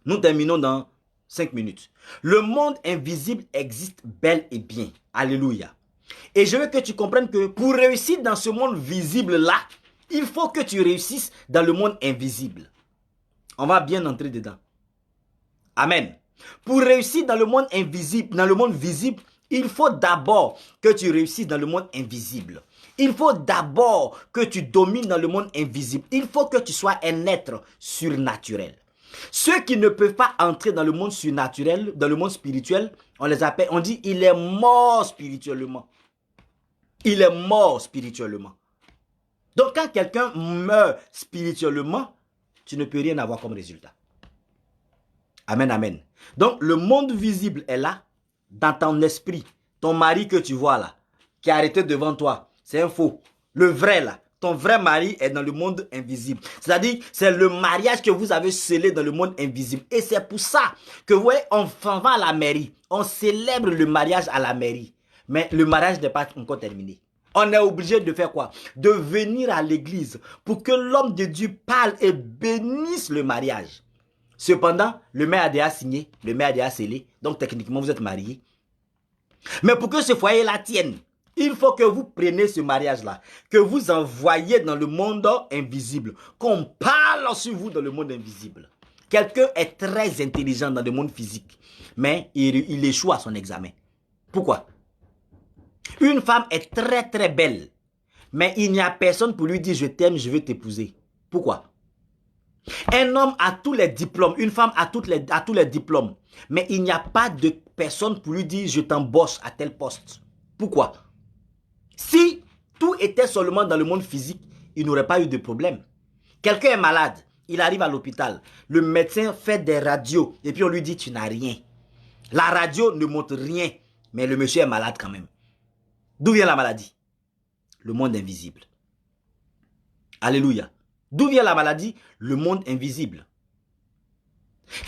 Nous terminons dans 5 minutes. Le monde invisible existe bel et bien. Alléluia. Et je veux que tu comprennes que pour réussir dans ce monde visible-là, il faut que tu réussisses dans le monde invisible. On va bien entrer dedans. Amen. Pour réussir dans le monde invisible, dans le monde visible, il faut d'abord que tu réussisses dans le monde invisible. Il faut d'abord que tu domines dans le monde invisible. Il faut que tu sois un être surnaturel. Ceux qui ne peuvent pas entrer dans le monde surnaturel, dans le monde spirituel, on les appelle, on dit il est mort spirituellement. Il est mort spirituellement. Donc quand quelqu'un meurt spirituellement, tu ne peux rien avoir comme résultat. Amen, amen. Donc le monde visible est là, dans ton esprit. Ton mari que tu vois là, qui est arrêté devant toi, c'est un faux. Le vrai là, ton vrai mari est dans le monde invisible. C'est-à-dire, c'est le mariage que vous avez scellé dans le monde invisible. Et c'est pour ça que vous voyez, on va à la mairie. On célèbre le mariage à la mairie. Mais le mariage n'est pas encore terminé. On est obligé de faire quoi? De venir à l'église pour que l'homme de Dieu parle et bénisse le mariage. Cependant, le maire a déjà signé, le maire a déjà scellé. Donc techniquement, vous êtes mariés. Mais pour que ce foyer-là tienne, il faut que vous preniez ce mariage-là, que vous envoyez dans le monde invisible, qu'on parle sur vous dans le monde invisible. Quelqu'un est très intelligent dans le monde physique, mais il échoue à son examen. Pourquoi? Une femme est très très belle, mais il n'y a personne pour lui dire je t'aime, je veux t'épouser. Pourquoi? Un homme a tous les diplômes, une femme a tous les diplômes, mais il n'y a pas de personne pour lui dire je t'embauche à tel poste. Pourquoi? Si tout était seulement dans le monde physique, il n'aurait pas eu de problème. Quelqu'un est malade, il arrive à l'hôpital, le médecin fait des radios et puis on lui dit tu n'as rien. La radio ne montre rien, mais le monsieur est malade quand même. D'où vient la maladie? Le monde invisible. Alléluia. D'où vient la maladie? Le monde invisible.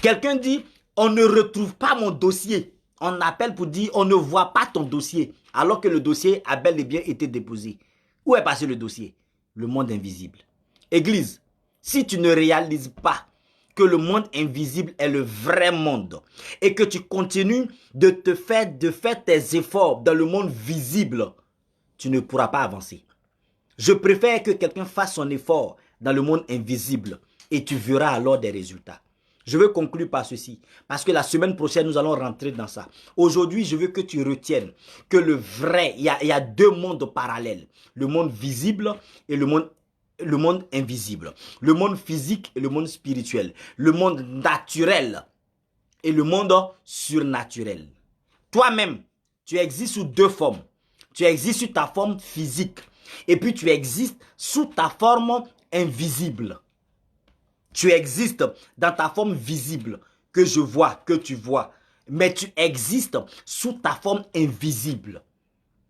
Quelqu'un dit, on ne retrouve pas mon dossier. On appelle pour dire, on ne voit pas ton dossier. Alors que le dossier a bel et bien été déposé. Où est passé le dossier? Le monde invisible. Église, si tu ne réalises pas que le monde invisible est le vrai monde et que tu continues de faire tes efforts dans le monde visible, tu ne pourras pas avancer. Je préfère que quelqu'un fasse son effort dans le monde invisible et tu verras alors des résultats. Je veux conclure par ceci, parce que la semaine prochaine, nous allons rentrer dans ça. Aujourd'hui, je veux que tu retiennes que le vrai, il y a deux mondes parallèles. Le monde visible et le monde invisible. Le monde physique et le monde spirituel. Le monde naturel et le monde surnaturel. Toi-même, tu existes sous deux formes. Tu existes sous ta forme physique et puis tu existes sous ta forme invisible. Tu existes dans ta forme visible que je vois, que tu vois. Mais tu existes sous ta forme invisible.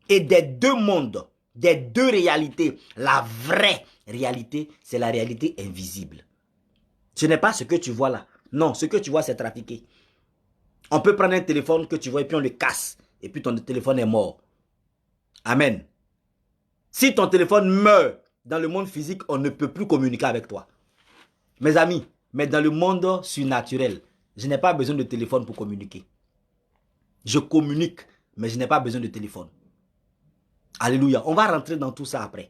Et des deux mondes, des deux réalités, la vraie réalité, c'est la réalité invisible. Ce n'est pas ce que tu vois là. Non, ce que tu vois, c'est trafiqué. On peut prendre un téléphone que tu vois et puis on le casse. Et puis ton téléphone est mort. Amen. Si ton téléphone meurt dans le monde physique, on ne peut plus communiquer avec toi. Mes amis, mais dans le monde surnaturel, je n'ai pas besoin de téléphone pour communiquer. Je communique, mais je n'ai pas besoin de téléphone. Alléluia. On va rentrer dans tout ça après.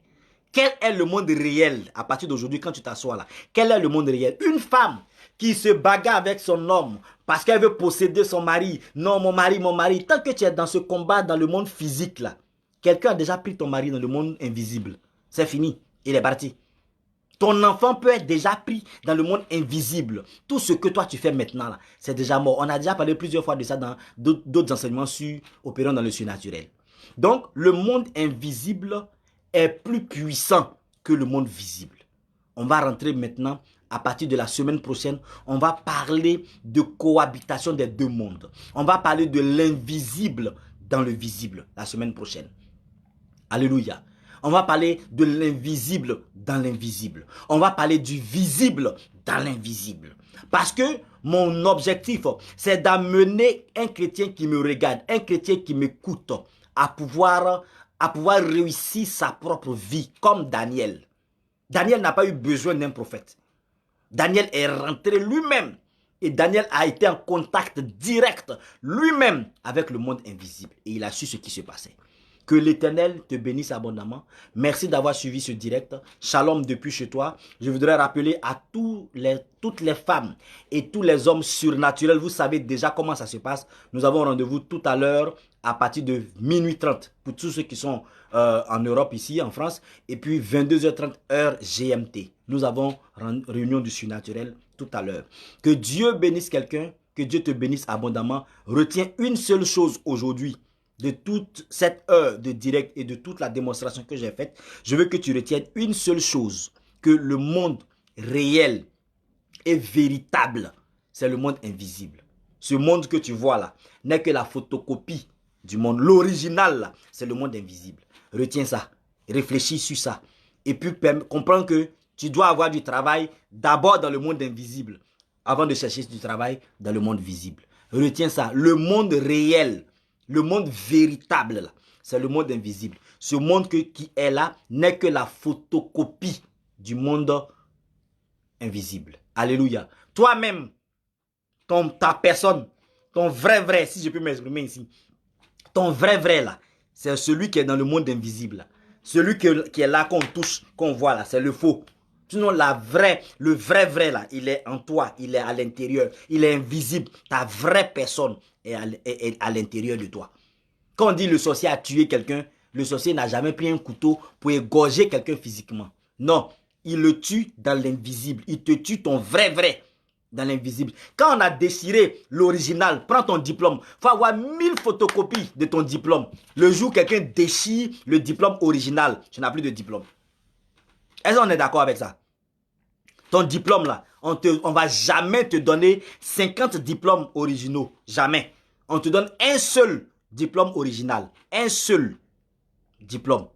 Quel est le monde réel à partir d'aujourd'hui quand tu t'assois là? Quel est le monde réel? Une femme qui se bagarre avec son homme parce qu'elle veut posséder son mari. Non, mon mari, mon mari. Tant que tu es dans ce combat dans le monde physique là, quelqu'un a déjà pris ton mari dans le monde invisible. C'est fini. Il est parti. Ton enfant peut être déjà pris dans le monde invisible. Tout ce que toi tu fais maintenant, là, c'est déjà mort. On a déjà parlé plusieurs fois de ça dans d'autres enseignements opérant dans le surnaturel. Donc, le monde invisible est plus puissant que le monde visible. On va rentrer maintenant, à partir de la semaine prochaine, on va parler de cohabitation des deux mondes. On va parler de l'invisible dans le visible la semaine prochaine. Alléluia. On va parler de l'invisible dans l'invisible. On va parler du visible dans l'invisible. Parce que mon objectif, c'est d'amener un chrétien qui me regarde, un chrétien qui m'écoute, à pouvoir réussir sa propre vie, comme Daniel. Daniel n'a pas eu besoin d'un prophète. Daniel est rentré lui-même. Et Daniel a été en contact direct lui-même avec le monde invisible. Et il a su ce qui se passait. Que l'Éternel te bénisse abondamment. Merci d'avoir suivi ce direct. Shalom depuis chez toi. Je voudrais rappeler à toutes les femmes et tous les hommes surnaturels. Vous savez déjà comment ça se passe. Nous avons rendez-vous tout à l'heure à partir de minuit 30 pour tous ceux qui sont en Europe ici, en France. Et puis 22h30 heure GMT. Nous avons réunion du surnaturel tout à l'heure. Que Dieu bénisse quelqu'un. Que Dieu te bénisse abondamment. Retiens une seule chose aujourd'hui. De toute cette heure de direct et de toute la démonstration que j'ai faite, je veux que tu retiennes une seule chose, que le monde réel et véritable, c'est le monde invisible. Ce monde que tu vois là n'est que la photocopie du monde. L'original là, c'est le monde invisible. Retiens ça, réfléchis sur ça. Et puis comprends que tu dois avoir du travail d'abord dans le monde invisible, avant de chercher du travail dans le monde visible. Retiens ça, le monde réel, le monde véritable, c'est le monde invisible. Ce monde qui est là n'est que la photocopie du monde invisible. Alléluia. Toi-même, ta personne, ton vrai, si je peux m'exprimer ici, ton vrai là, c'est celui qui est dans le monde invisible. Là. Celui qui est là, qu'on touche, qu'on voit là, c'est le faux. Sinon, le vrai là, il est en toi, il est à l'intérieur, il est invisible. Ta vraie personne est à l'intérieur de toi. Quand on dit le sorcier a tué quelqu'un, le sorcier n'a jamais pris un couteau pour égorger quelqu'un physiquement. Non, il le tue dans l'invisible. Il te tue ton vrai dans l'invisible. Quand on a déchiré l'original, prends ton diplôme. Il faut avoir 1000 photocopies de ton diplôme. Le jour où quelqu'un déchire le diplôme original, tu n'as plus de diplôme. Est-ce qu'on est d'accord avec ça? Ton diplôme là, on ne va jamais te donner 50 diplômes originaux. Jamais. On te donne un seul diplôme original. Un seul diplôme.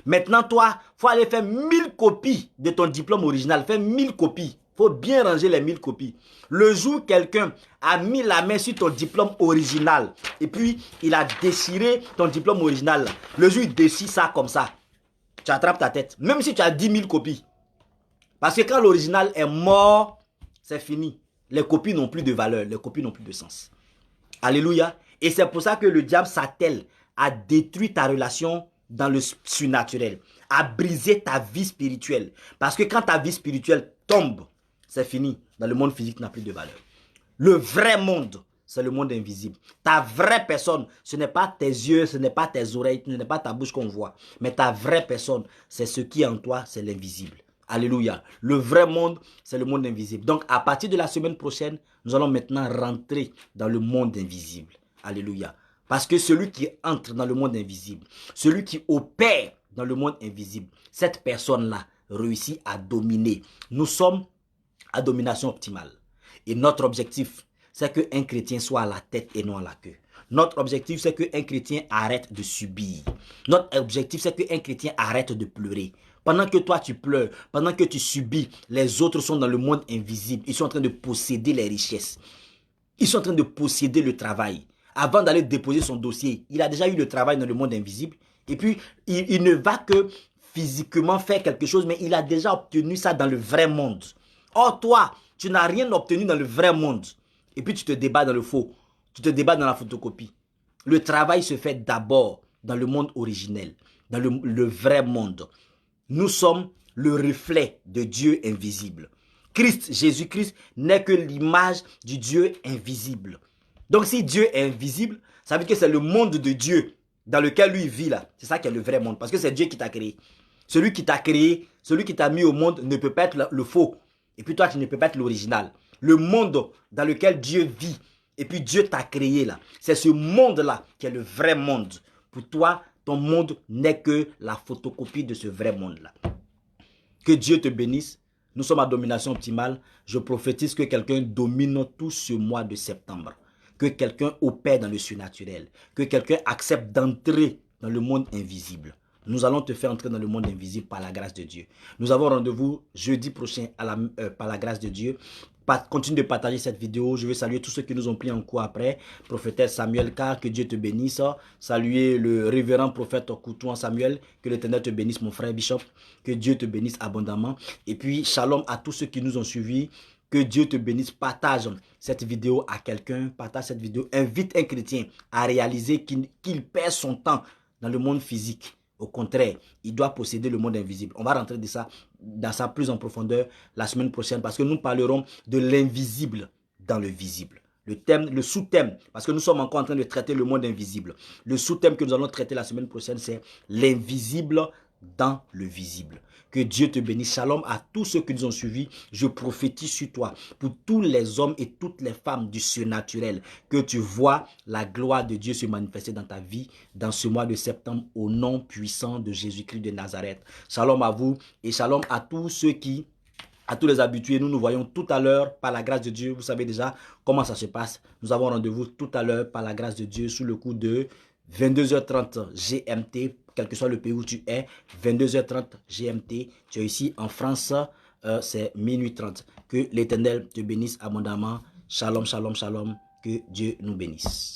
Maintenant, toi, il faut aller faire 1000 copies de ton diplôme original. Fais 1000 copies. Il faut bien ranger les 1000 copies. Le jour où quelqu'un a mis la main sur ton diplôme original et puis il a déchiré ton diplôme original, le jour où il déchire ça comme ça, tu attrapes ta tête. Même si tu as 10 000 copies. Parce que quand l'original est mort, c'est fini. Les copies n'ont plus de valeur. Les copies n'ont plus de sens. Alléluia. Et c'est pour ça que le diable s'attelle à détruire ta relation dans le surnaturel, à briser ta vie spirituelle. Parce que quand ta vie spirituelle tombe, c'est fini. Dans le monde physique, n'a plus de valeur. Le vrai monde, c'est le monde invisible. Ta vraie personne, ce n'est pas tes yeux, ce n'est pas tes oreilles, ce n'est pas ta bouche qu'on voit. Mais ta vraie personne, c'est ce qui est en toi, c'est l'invisible. Alléluia. Le vrai monde, c'est le monde invisible. Donc, à partir de la semaine prochaine, nous allons maintenant rentrer dans le monde invisible. Alléluia. Parce que celui qui entre dans le monde invisible, celui qui opère dans le monde invisible, cette personne-là réussit à dominer. Nous sommes à domination optimale. Et notre objectif, c'est qu'un chrétien soit à la tête et non à la queue. Notre objectif, c'est qu'un chrétien arrête de subir. Notre objectif, c'est qu'un chrétien arrête de pleurer. Pendant que toi, tu pleures, pendant que tu subis, les autres sont dans le monde invisible. Ils sont en train de posséder les richesses. Ils sont en train de posséder le travail. Avant d'aller déposer son dossier, il a déjà eu le travail dans le monde invisible. Et puis, il ne va que physiquement faire quelque chose, mais il a déjà obtenu ça dans le vrai monde. Or, toi, tu n'as rien obtenu dans le vrai monde. Et puis, tu te débats dans le faux. Tu te débats dans la photocopie. Le travail se fait d'abord dans le monde originel, dans le vrai monde. Nous sommes le reflet de Dieu invisible. Christ, Jésus-Christ, n'est que l'image du Dieu invisible. Donc, si Dieu est invisible, ça veut dire que c'est le monde de Dieu dans lequel lui vit là. C'est ça qui est le vrai monde. Parce que c'est Dieu qui t'a créé. Celui qui t'a créé, celui qui t'a mis au monde ne peut pas être le faux. Et puis toi, tu ne peux pas être l'original. Le monde dans lequel Dieu vit, et puis Dieu t'a créé là, c'est ce monde-là qui est le vrai monde. Pour toi, ton monde n'est que la photocopie de ce vrai monde-là. Que Dieu te bénisse. Nous sommes à domination optimale. Je prophétise que quelqu'un domine tout ce mois de septembre. Que quelqu'un opère dans le surnaturel. Que quelqu'un accepte d'entrer dans le monde invisible. Nous allons te faire entrer dans le monde invisible par la grâce de Dieu. Nous avons rendez-vous jeudi prochain par la grâce de Dieu. Continue de partager cette vidéo. Je veux saluer tous ceux qui nous ont pris en cours après. Prophétesse Samuel Carr, que Dieu te bénisse. Saluer le révérend prophète Koutouan Samuel. Que l'Éternel te bénisse, mon frère Bishop. Que Dieu te bénisse abondamment. Et puis, shalom à tous ceux qui nous ont suivis. Que Dieu te bénisse. Partage cette vidéo à quelqu'un. Partage cette vidéo. Invite un chrétien à réaliser qu'il perd son temps dans le monde physique. Au contraire, il doit posséder le monde invisible. On va rentrer dans ça plus en profondeur la semaine prochaine parce que nous parlerons de l'invisible dans le visible. Le sous-thème, parce que nous sommes encore en train de traiter le monde invisible. Le sous-thème que nous allons traiter la semaine prochaine, c'est l'invisible dans le visible. Que Dieu te bénisse. Shalom à tous ceux qui nous ont suivis. Je prophétise sur toi pour tous les hommes et toutes les femmes du surnaturel. Que tu vois la gloire de Dieu se manifester dans ta vie dans ce mois de septembre au nom puissant de Jésus-Christ de Nazareth. Shalom à vous et shalom à tous ceux qui... À tous les habitués, nous nous voyons tout à l'heure par la grâce de Dieu. Vous savez déjà comment ça se passe. Nous avons rendez-vous tout à l'heure par la grâce de Dieu sous le coup de 22h30 GMT, quel que soit le pays où tu es. 22h30 GMT, tu es ici en France, c'est minuit 30. Que l'Éternel te bénisse abondamment. Shalom, shalom, shalom. Que Dieu nous bénisse.